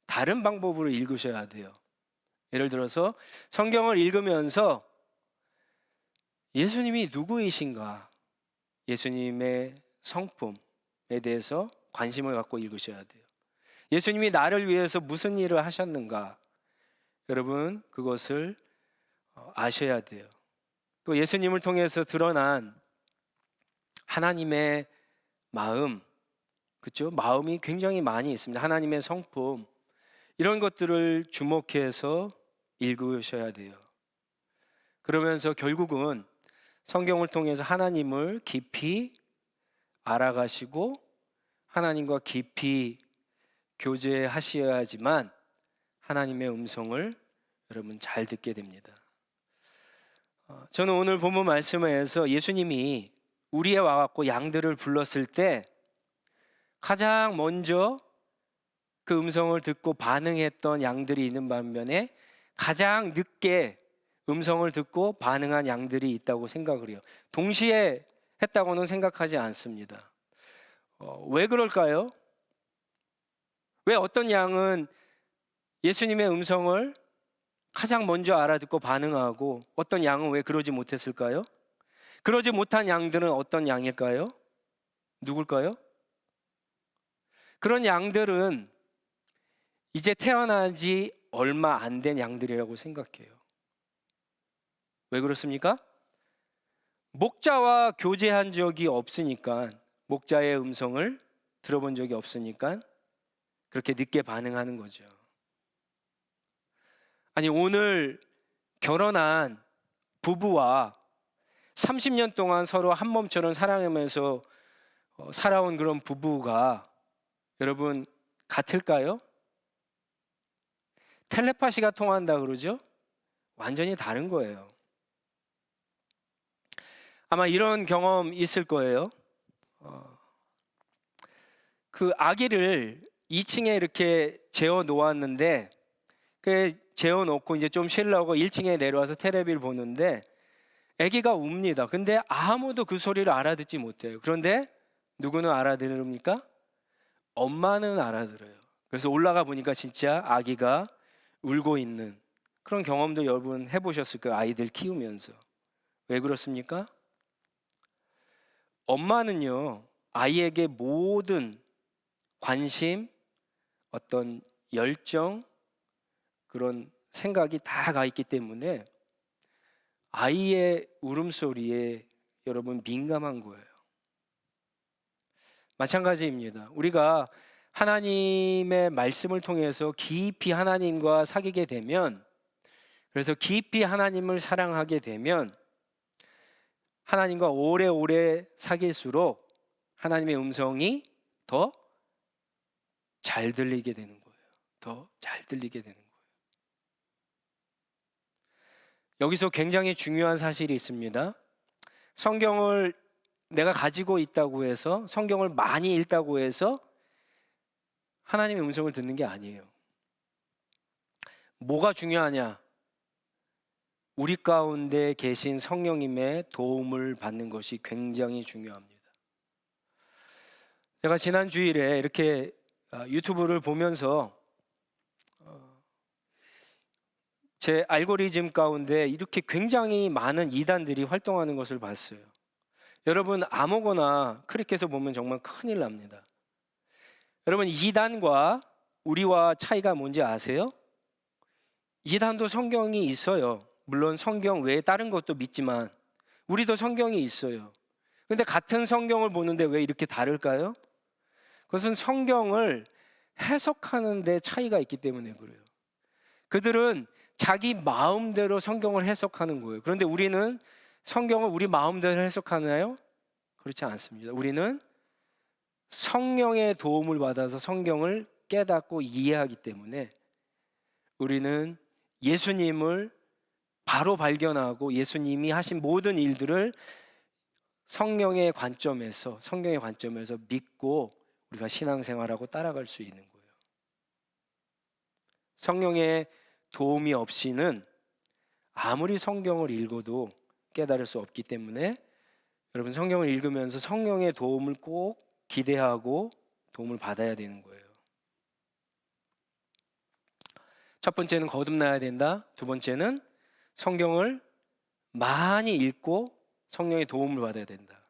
다른 방법으로 읽으셔야 돼요. 예를 들어서 성경을 읽으면서 예수님이 누구이신가, 예수님의 성품에 대해서 관심을 갖고 읽으셔야 돼요. 예수님이 나를 위해서 무슨 일을 하셨는가? 여러분, 그것을 아셔야 돼요. 또 예수님을 통해서 드러난 하나님의 마음, 그렇죠? 마음이 굉장히 많이 있습니다. 하나님의 성품, 이런 것들을 주목해서 읽으셔야 돼요. 그러면서 결국은 성경을 통해서 하나님을 깊이 알아가시고 하나님과 깊이 교제하셔야지만 하나님의 음성을 여러분 잘 듣게 됩니다. 저는 오늘 본문 말씀에서 예수님이 우리에 와갖고 양들을 불렀을 때 가장 먼저 그 음성을 듣고 반응했던 양들이 있는 반면에 가장 늦게 음성을 듣고 반응한 양들이 있다고 생각을 해요. 동시에 했다고는 생각하지 않습니다. 왜 그럴까요? 왜 어떤 양은 예수님의 음성을 가장 먼저 알아듣고 반응하고 어떤 양은 왜 그러지 못했을까요? 그러지 못한 양들은 어떤 양일까요? 누굴까요? 그런 양들은 이제 태어난 지 얼마 안 된 양들이라고 생각해요. 왜 그렇습니까? 목자와 교제한 적이 없으니까, 목자의 음성을 들어본 적이 없으니까 그렇게 늦게 반응하는 거죠. 아니, 오늘 결혼한 부부와 30년 동안 서로 한 몸처럼 사랑하면서 살아온 그런 부부가 여러분 같을까요? 텔레파시가 통한다 그러죠? 완전히 다른 거예요. 아마 이런 경험 있을 거예요. 그 아기를 2층에 이렇게 재워 놓았는데, 그 재워 놓고 이제 좀 쉬려고 1층에 내려와서 텔레비를 보는데 아기가 웁니다. 근데 아무도 그 소리를 알아듣지 못해요. 그런데 누구는 알아들습니까? 엄마는 알아들어요. 그래서 올라가 보니까 진짜 아기가 울고 있는 그런 경험도 여러분 해보셨을 거예요. 아이들 키우면서. 왜 그렇습니까? 엄마는요, 아이에게 모든 관심, 어떤 열정, 그런 생각이 다 가 있기 때문에 아이의 울음소리에 여러분 민감한 거예요. 마찬가지입니다. 우리가 하나님의 말씀을 통해서 깊이 하나님과 사귀게 되면, 그래서 깊이 하나님을 사랑하게 되면 하나님과 오래오래 사귈수록 하나님의 음성이 더 잘 들리게 되는 거예요. 더 잘 들리게 되는 거예요. 여기서 굉장히 중요한 사실이 있습니다. 성경을 내가 가지고 있다고 해서, 성경을 많이 읽다고 해서 하나님의 음성을 듣는 게 아니에요. 뭐가 중요하냐? 우리 가운데 계신 성령님의 도움을 받는 것이 굉장히 중요합니다. 제가 지난 주일에 이렇게 유튜브를 보면서 제 알고리즘 가운데 이렇게 굉장히 많은 이단들이 활동하는 것을 봤어요. 여러분 아무거나 클릭해서 보면 정말 큰일 납니다. 여러분 이단과 우리와 차이가 뭔지 아세요? 이단도 성경이 있어요. 물론 성경 외에 다른 것도 믿지만 우리도 성경이 있어요. 그런데 같은 성경을 보는데 왜 이렇게 다를까요? 그것은 성경을 해석하는 데 차이가 있기 때문에 그래요. 그들은 자기 마음대로 성경을 해석하는 거예요. 그런데 우리는 성경을 우리 마음대로 해석하나요? 그렇지 않습니다. 우리는 성령의 도움을 받아서 성경을 깨닫고 이해하기 때문에 우리는 예수님을 바로 발견하고 예수님이 하신 모든 일들을 성령의 관점에서 믿고 우리가 신앙생활하고 따라갈 수 있는 거예요. 성령의 도움이 없이는 아무리 성경을 읽어도 깨달을 수 없기 때문에 여러분 성경을 읽으면서 성령의 도움을 꼭 기대하고 도움을 받아야 되는 거예요. 첫 번째는 거듭나야 된다. 두 번째는 성경을 많이 읽고 성령의 도움을 받아야 된다.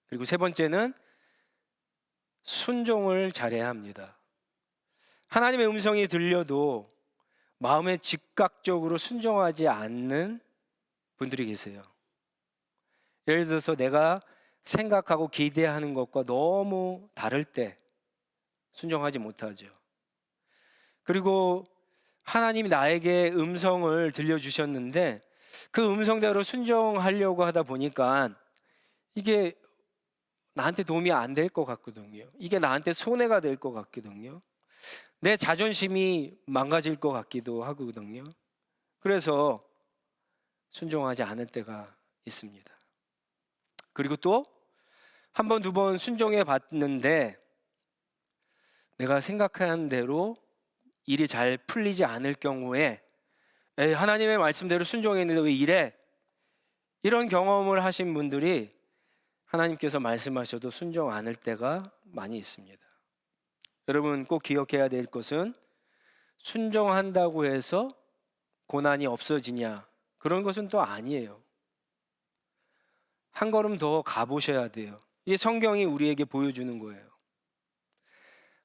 그리고 세 번째는 순종을 잘해야 합니다. 하나님의 음성이 들려도 마음에 즉각적으로 순종하지 않는 분들이 계세요. 예를 들어서 내가 생각하고 기대하는 것과 너무 다를 때 순종하지 못하죠. 그리고 하나님이 나에게 음성을 들려주셨는데 그 음성대로 순종하려고 하다 보니까 이게 나한테 도움이 안 될 것 같거든요. 이게 나한테 손해가 될 것 같거든요. 내 자존심이 망가질 것 같기도 하거든요. 그래서 순종하지 않을 때가 있습니다. 그리고 또 한 번, 두 번 순종해 봤는데 내가 생각한 대로 일이 잘 풀리지 않을 경우에 에이, 하나님의 말씀대로 순종했는데 왜 이래? 이런 경험을 하신 분들이 하나님께서 말씀하셔도 순종 않을 때가 많이 있습니다. 여러분 꼭 기억해야 될 것은 순종한다고 해서 고난이 없어지냐? 그런 것은 또 아니에요. 한 걸음 더 가보셔야 돼요. 이게 성경이 우리에게 보여주는 거예요.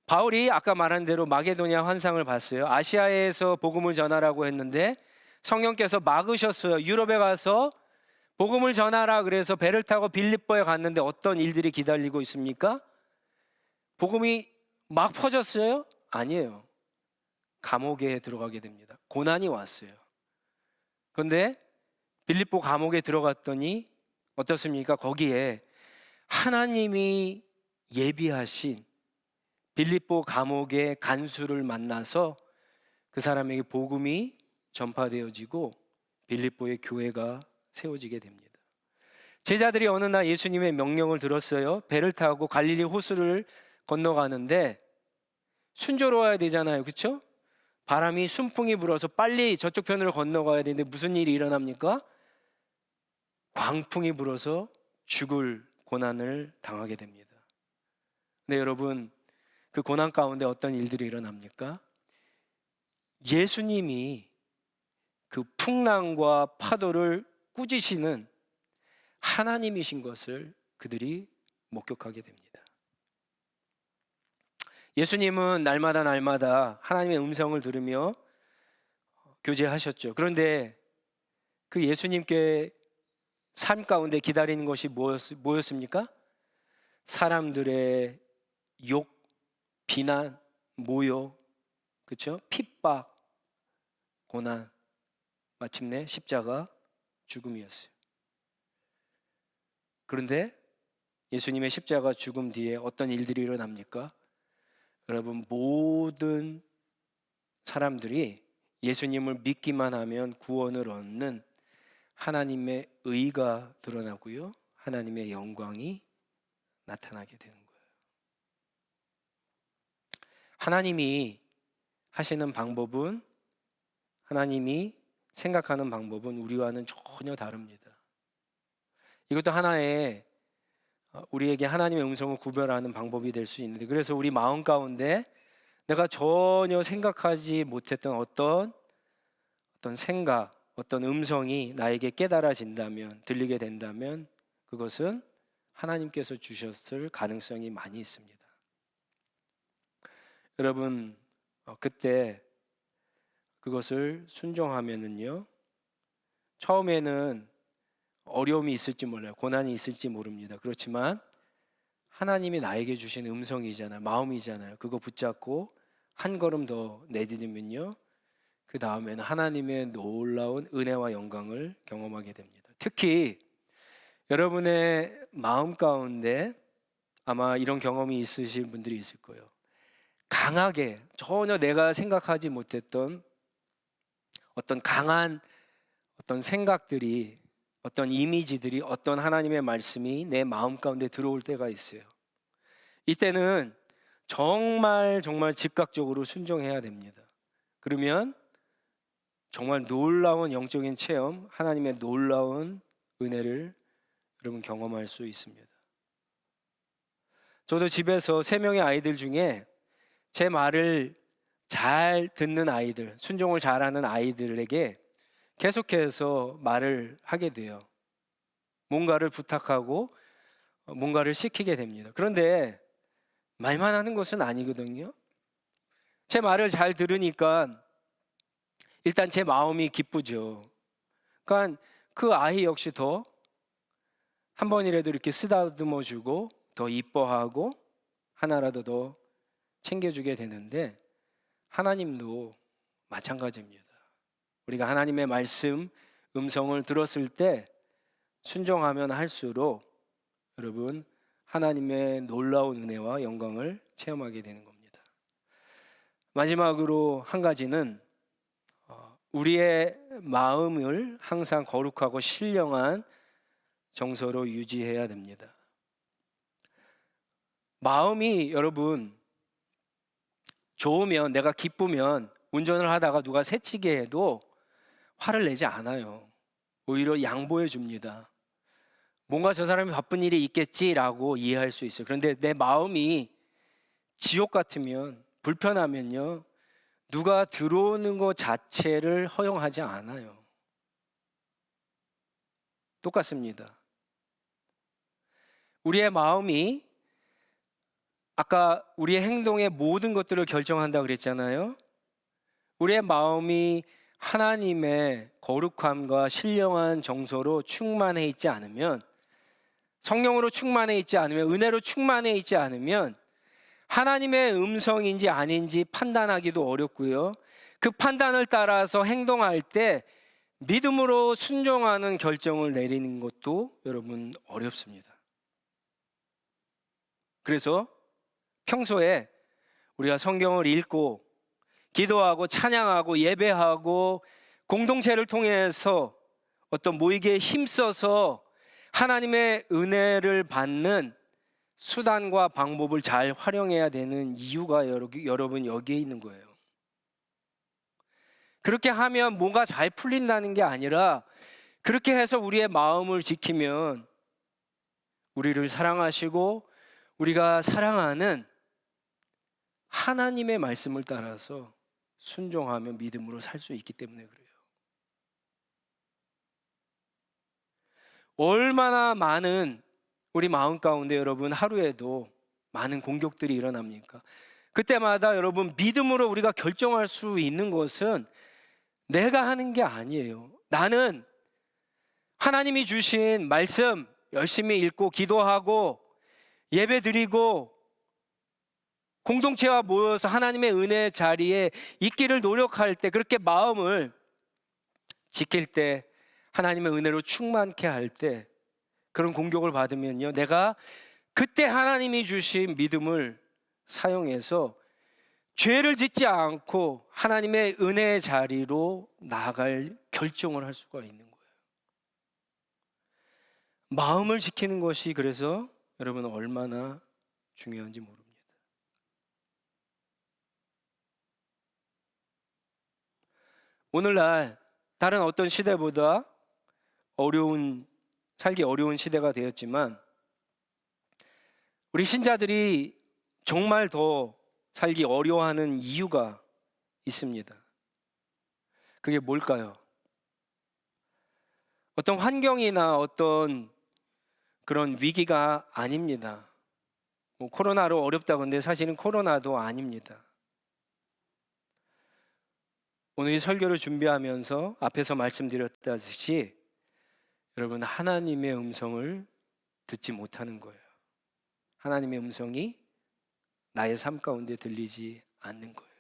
바울이 아까 말한 대로 마게도냐 환상을 봤어요. 아시아에서 복음을 전하라고 했는데 성령께서 막으셨어요. 유럽에 가서 복음을 전하라 그래서 배를 타고 빌립보에 갔는데 어떤 일들이 기다리고 있습니까? 복음이 막 퍼졌어요? 아니에요. 감옥에 들어가게 됩니다. 고난이 왔어요. 그런데 빌립보 감옥에 들어갔더니 어떻습니까? 거기에 하나님이 예비하신 빌립보 감옥의 간수를 만나서 그 사람에게 복음이 전파되어지고 빌립보의 교회가 세워지게 됩니다. 제자들이 어느 날 예수님의 명령을 들었어요. 배를 타고 갈릴리 호수를 건너가는데 순조로워야 되잖아요. 그렇죠? 바람이 순풍이 불어서 빨리 저쪽 편으로 건너가야 되는데 무슨 일이 일어납니까? 광풍이 불어서 죽을 고난을 당하게 됩니다. 근데 여러분 그 고난 가운데 어떤 일들이 일어납니까? 예수님이 그 풍랑과 파도를 꾸짖으시는 하나님이신 것을 그들이 목격하게 됩니다. 예수님은 날마다 하나님의 음성을 들으며 교제하셨죠. 그런데 그 예수님께 삶 가운데 기다리는 것이 뭐였습니까? 사람들의 욕, 비난, 모욕, 그렇죠? 핍박, 고난, 마침내 십자가 죽음이었어요. 그런데 예수님의 십자가 죽음 뒤에 어떤 일들이 일어납니까? 여러분 모든 사람들이 예수님을 믿기만 하면 구원을 얻는 하나님의 의가 드러나고요. 하나님의 영광이 나타나게 되는 거예요. 하나님이 하시는 방법은, 하나님이 생각하는 방법은 우리와는 전혀 다릅니다. 이것도 하나의 우리에게 하나님의 음성을 구별하는 방법이 될 수 있는데, 그래서 우리 마음 가운데 내가 전혀 생각하지 못했던 어떤 생각, 어떤 음성이 나에게 깨달아진다면, 들리게 된다면 그것은 하나님께서 주셨을 가능성이 많이 있습니다. 여러분 그때 그것을 순종하면은요, 처음에는 어려움이 있을지 몰라요. 고난이 있을지 모릅니다. 그렇지만 하나님이 나에게 주신 음성이잖아요. 마음이잖아요. 그거 붙잡고 한 걸음 더 내디디면요, 그 다음에는 하나님의 놀라운 은혜와 영광을 경험하게 됩니다. 특히 여러분의 마음 가운데 아마 이런 경험이 있으신 분들이 있을 거예요. 강하게 전혀 내가 생각하지 못했던 어떤 강한 어떤 생각들이, 어떤 이미지들이, 어떤 하나님의 말씀이 내 마음 가운데 들어올 때가 있어요. 이때는 정말 즉각적으로 순종해야 됩니다. 그러면 정말 놀라운 영적인 체험, 하나님의 놀라운 은혜를 여러분 경험할 수 있습니다. 저도 집에서 3명의 아이들 중에 제 말을 잘 듣는 아이들, 순종을 잘하는 아이들에게 계속해서 말을 하게 돼요. 뭔가를 부탁하고 뭔가를 시키게 됩니다. 그런데 말만 하는 것은 아니거든요. 제 말을 잘 들으니까 일단 제 마음이 기쁘죠. 그러니까 그 아이 역시 더 한 번이라도 이렇게 쓰다듬어 주고 더 이뻐하고 하나라도 더 챙겨주게 되는데, 하나님도 마찬가지입니다. 우리가 하나님의 말씀, 음성을 들었을 때 순종하면 할수록 여러분 하나님의 놀라운 은혜와 영광을 체험하게 되는 겁니다. 마지막으로 한 가지는 우리의 마음을 항상 거룩하고 신령한 정서로 유지해야 됩니다. 마음이 여러분 좋으면, 내가 기쁘면 운전을 하다가 누가 새치게 해도 화를 내지 않아요. 오히려 양보해 줍니다. 뭔가 저 사람이 바쁜 일이 있겠지라고 이해할 수 있어요. 그런데 내 마음이 지옥 같으면, 불편하면요, 누가 들어오는 것 자체를 허용하지 않아요. 똑같습니다. 우리의 마음이 아까 우리의 행동의 모든 것들을 결정한다고 그랬잖아요. 우리의 마음이 하나님의 거룩함과 신령한 정서로 충만해 있지 않으면, 성령으로 충만해 있지 않으면, 은혜로 충만해 있지 않으면 하나님의 음성인지 아닌지 판단하기도 어렵고요, 그 판단을 따라서 행동할 때 믿음으로 순종하는 결정을 내리는 것도 여러분 어렵습니다. 그래서 평소에 우리가 성경을 읽고 기도하고 찬양하고 예배하고 공동체를 통해서 어떤 모이기에 힘써서 하나님의 은혜를 받는 수단과 방법을 잘 활용해야 되는 이유가 여러분 여기에 있는 거예요. 그렇게 하면 뭔가 잘 풀린다는 게 아니라, 그렇게 해서 우리의 마음을 지키면 우리를 사랑하시고 우리가 사랑하는 하나님의 말씀을 따라서 순종하며 믿음으로 살 수 있기 때문에 그래요. 얼마나 많은 우리 마음 가운데 여러분 하루에도 많은 공격들이 일어납니까? 그때마다 여러분 믿음으로 우리가 결정할 수 있는 것은 내가 하는 게 아니에요. 나는 하나님이 주신 말씀 열심히 읽고 기도하고 예배 드리고 공동체와 모여서 하나님의 은혜 자리에 있기를 노력할 때, 그렇게 마음을 지킬 때, 하나님의 은혜로 충만케 할 때 그런 공격을 받으면요, 내가 그때 하나님이 주신 믿음을 사용해서 죄를 짓지 않고 하나님의 은혜의 자리로 나아갈 결정을 할 수가 있는 거예요. 마음을 지키는 것이 그래서 여러분 얼마나 중요한지 모릅니다. 오늘날 다른 어떤 시대보다 살기 어려운 시대가 되었지만, 우리 신자들이 정말 더 살기 어려워하는 이유가 있습니다. 그게 뭘까요? 어떤 환경이나 어떤 그런 위기가 아닙니다. 코로나로 어렵다고 하는데 사실은 코로나도 아닙니다. 오늘 이 설교를 준비하면서 앞에서 말씀드렸다시피 여러분, 하나님의 음성을 듣지 못하는 거예요. 하나님의 음성이 나의 삶 가운데 들리지 않는 거예요.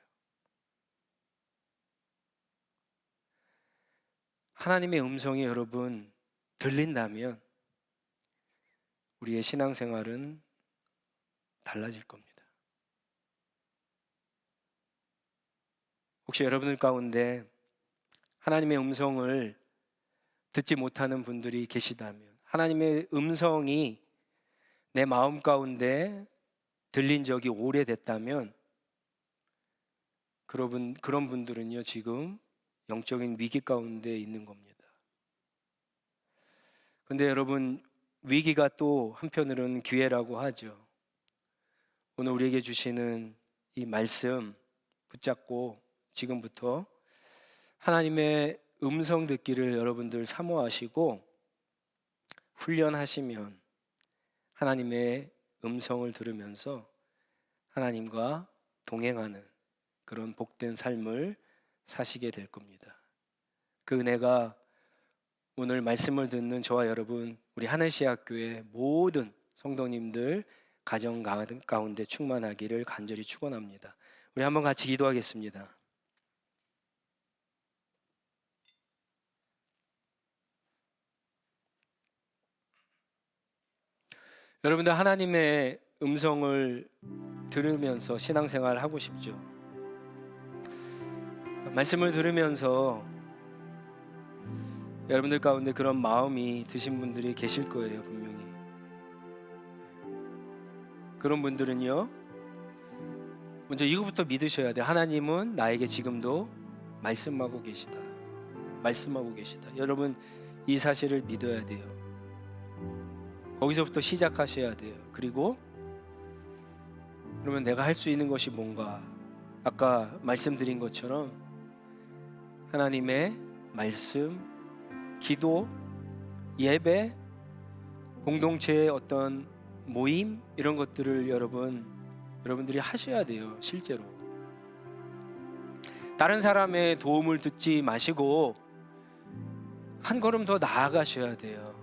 하나님의 음성이 여러분 들린다면 우리의 신앙생활은 달라질 겁니다. 혹시 여러분들 가운데 하나님의 음성을 듣지 못하는 분들이 계시다면, 하나님의 음성이 내 마음 가운데 들린 적이 오래됐다면, 그런 분들은요 지금 영적인 위기 가운데 있는 겁니다. 근데 여러분, 위기가 또 한편으로는 기회라고 하죠. 오늘 우리에게 주시는 이 말씀 붙잡고 지금부터 하나님의 음성 듣기를 여러분들 사모하시고 훈련하시면 하나님의 음성을 들으면서 하나님과 동행하는 그런 복된 삶을 사시게 될 겁니다. 그 은혜가 오늘 말씀을 듣는 저와 여러분, 우리 하늘시학교의 모든 성도님들 가정 가운데 충만하기를 간절히 축원합니다. 우리 한번 같이 기도하겠습니다. 여러분들 하나님의 음성을 들으면서 신앙생활 하고 싶죠? 말씀을 들으면서 여러분들 가운데 그런 마음이 드신 분들이 계실 거예요, 분명히. 그런 분들은요, 먼저 이거부터 믿으셔야 돼요. 하나님은 나에게 지금도 말씀하고 계시다. 말씀하고 계시다. 여러분, 이 사실을 믿어야 돼요. 거기서부터 시작하셔야 돼요. 그리고 그러면 내가 할 수 있는 것이 뭔가? 아까 말씀드린 것처럼 하나님의 말씀, 기도, 예배, 공동체의 어떤 모임, 이런 것들을 여러분들이 하셔야 돼요. 실제로 다른 사람의 도움을 듣지 마시고 한 걸음 더 나아가셔야 돼요.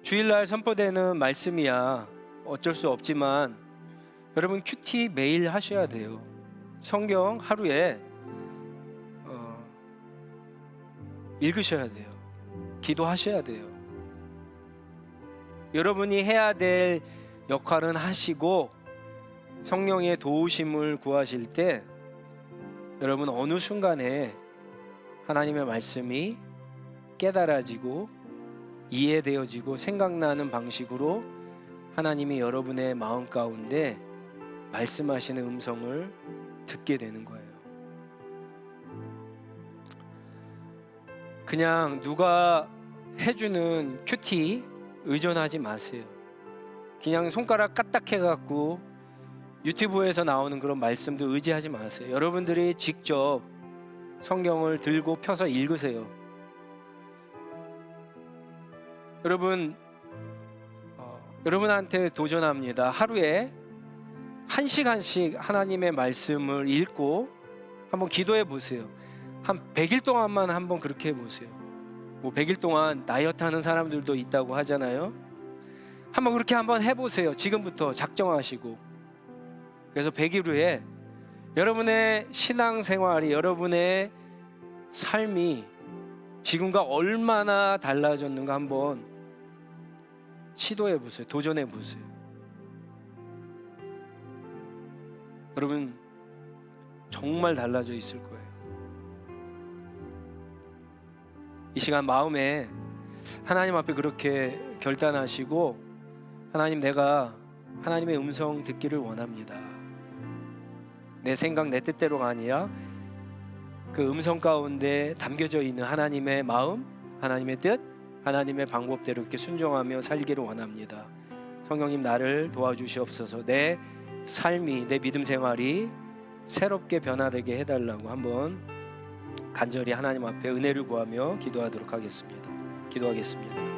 주일날 선포되는 말씀이야 어쩔 수 없지만 여러분 큐티 매일 하셔야 돼요. 성경 하루에 읽으셔야 돼요. 기도하셔야 돼요. 여러분이 해야 될 역할은 하시고 성령의 도우심을 구하실 때 여러분 어느 순간에 하나님의 말씀이 깨달아지고 이해되어지고 생각나는 방식으로 하나님이 여러분의 마음 가운데 말씀하시는 음성을 듣게 되는 거예요. 그냥 누가 해주는 큐티 의존하지 마세요. 그냥 손가락 까딱해갖고 유튜브에서 나오는 그런 말씀도 의지하지 마세요. 여러분들이 직접 성경을 들고 펴서 읽으세요. 여러분한테 도전합니다. 하루에 1시간씩 하나님의 말씀을 읽고 한번 기도해 보세요. 한 100일 동안만 한번 그렇게 해보세요. 뭐 100일 동안 다이어트 하는 사람들도 있다고 하잖아요. 한번 그렇게 한번 해보세요. 지금부터 작정하시고. 그래서 100일 후에 여러분의 신앙생활이, 여러분의 삶이 지금과 얼마나 달라졌는가 한번 시도해 보세요. 도전해 보세요. 여러분 정말 달라져 있을 거예요. 이 시간 마음에 하나님 앞에 그렇게 결단하시고, 하나님, 내가 하나님의 음성 듣기를 원합니다. 내 생각 내 뜻대로가 아니라 그 음성 가운데 담겨져 있는 하나님의 마음, 하나님의 뜻, 하나님의 방법대로 이렇게 순종하며 살기를 원합니다. 성령님 나를 도와주시옵소서. 내 삶이, 내 믿음 생활이 새롭게 변화되게 해달라고 한번 간절히 하나님 앞에 은혜를 구하며 기도하도록 하겠습니다. 기도하겠습니다.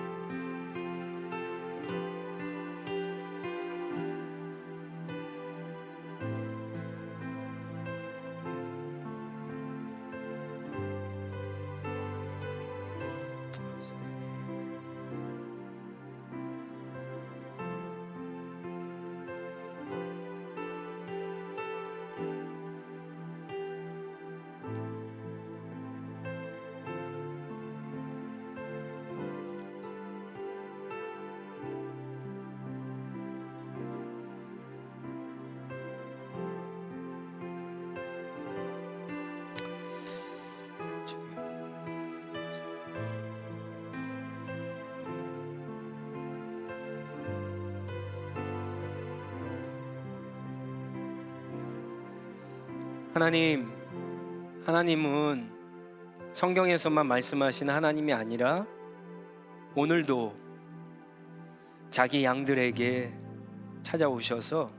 하나님은 성경에서만 말씀하시는 하나님이 아니라 오늘도 자기 양들에게 찾아오셔서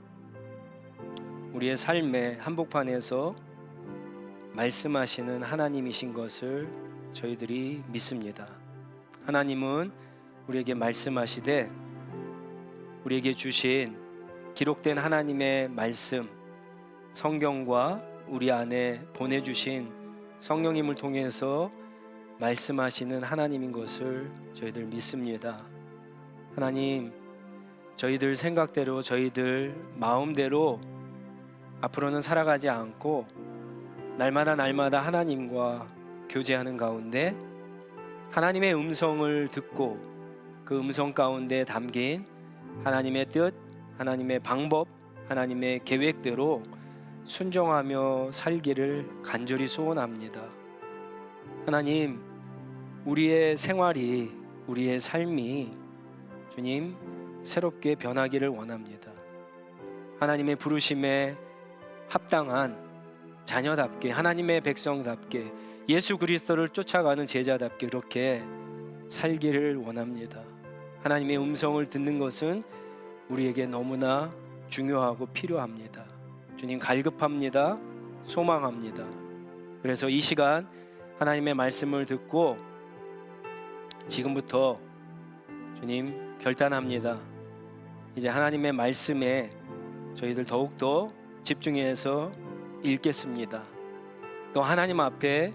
우리의 삶의 한복판에서 말씀하시는 하나님이신 것을 저희들이 믿습니다. 하나님은 우리에게 말씀하시되 우리에게 주신 기록된 하나님의 말씀, 성경과 우리 안에 보내주신 성령님을 통해서 말씀하시는 하나님인 것을 저희들 믿습니다. 하나님, 저희들 생각대로 저희들 마음대로 앞으로는 살아가지 않고 날마다 하나님과 교제하는 가운데 하나님의 음성을 듣고 그 음성 가운데 담긴 하나님의 뜻, 하나님의 방법, 하나님의 계획대로 순종하며 살기를 간절히 소원합니다. 하나님, 우리의 생활이, 우리의 삶이 주님 새롭게 변하기를 원합니다. 하나님의 부르심에 합당한 자녀답게, 하나님의 백성답게, 예수 그리스도를 쫓아가는 제자답게 그렇게 살기를 원합니다. 하나님의 음성을 듣는 것은 우리에게 너무나 중요하고 필요합니다. 주님, 갈급합니다. 소망합니다. 그래서 이 시간 하나님의 말씀을 듣고 지금부터 주님 결단합니다. 이제 하나님의 말씀에 저희들 더욱더 집중해서 읽겠습니다. 또 하나님 앞에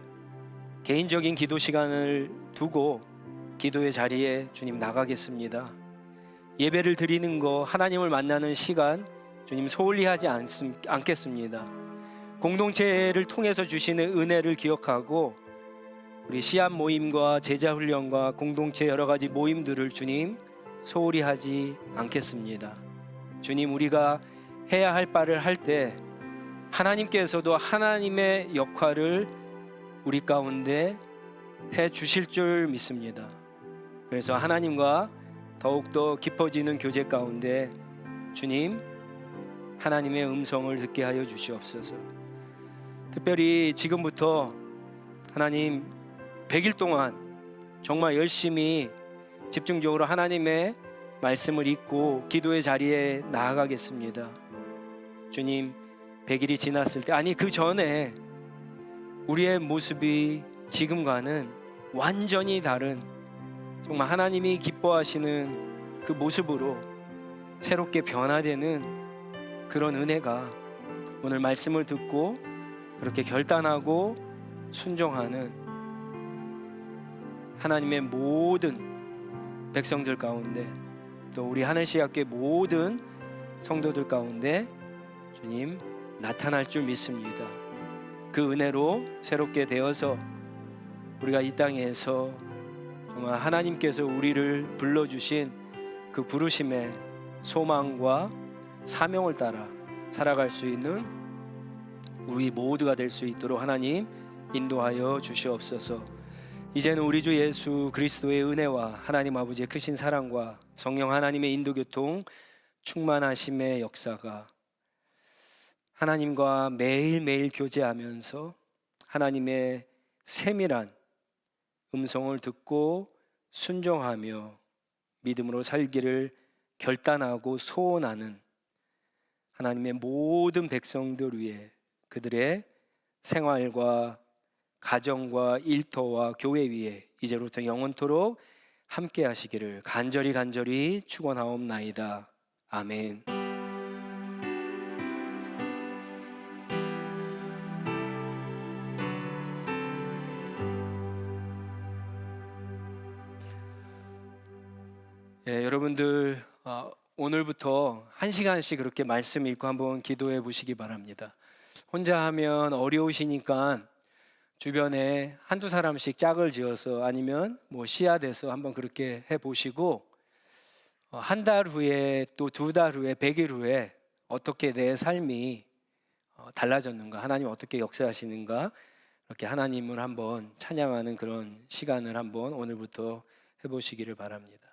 개인적인 기도 시간을 두고 기도의 자리에 주님 나가겠습니다. 예배를 드리는 거, 하나님을 만나는 시간 주님 소홀히 하지 않겠습니다. 공동체를 통해서 주시는 은혜를 기억하고 우리 시합 모임과 제자 훈련과 공동체 여러 가지 모임들을 주님 소홀히 하지 않겠습니다. 주님, 우리가 해야 할 바를 할 때 하나님께서도 하나님의 역할을 우리 가운데 해 주실 줄 믿습니다. 그래서 하나님과 더욱더 깊어지는 교제 가운데 주님 하나님의 음성을 듣게 하여 주시옵소서. 특별히 지금부터 하나님 100일 동안 정말 열심히 집중적으로 하나님의 말씀을 읽고 기도의 자리에 나아가겠습니다. 주님, 100일이 지났을 때, 아니 그 전에 우리의 모습이 지금과는 완전히 다른 정말 하나님이 기뻐하시는 그 모습으로 새롭게 변화되는 그런 은혜가 오늘 말씀을 듣고 그렇게 결단하고 순종하는 하나님의 모든 백성들 가운데 또 우리 하늘시학교의 모든 성도들 가운데 주님 나타날 줄 믿습니다. 그 은혜로 새롭게 되어서 우리가 이 땅에서 정말 하나님께서 우리를 불러주신 그 부르심의 소망과 사명을 따라 살아갈 수 있는 우리 모두가 될 수 있도록 하나님 인도하여 주시옵소서. 이제는 우리 주 예수 그리스도의 은혜와 하나님 아버지의 크신 사랑과 성령 하나님의 인도교통 충만하심의 역사가 하나님과 매일매일 교제하면서 하나님의 세밀한 음성을 듣고 순종하며 믿음으로 살기를 결단하고 소원하는 하나님의 모든 백성들 위해 그들의 생활과 가정과 일터와 교회 위에 이제부터 영원토록 함께 하시기를 간절히 축원하옵나이다. 아멘. 여러분들 오늘부터 1시간씩 그렇게 말씀 읽고 한번 기도해 보시기 바랍니다. 혼자 하면 어려우시니까 주변에 한두 사람씩 짝을 지어서 아니면 뭐 씨앗에서 한번 그렇게 해 보시고 한 달 후에 또 2달 후에 100일 후에 어떻게 내 삶이 달라졌는가, 하나님 어떻게 역사하시는가, 이렇게 하나님을 한번 찬양하는 그런 시간을 한번 오늘부터 해보시기를 바랍니다.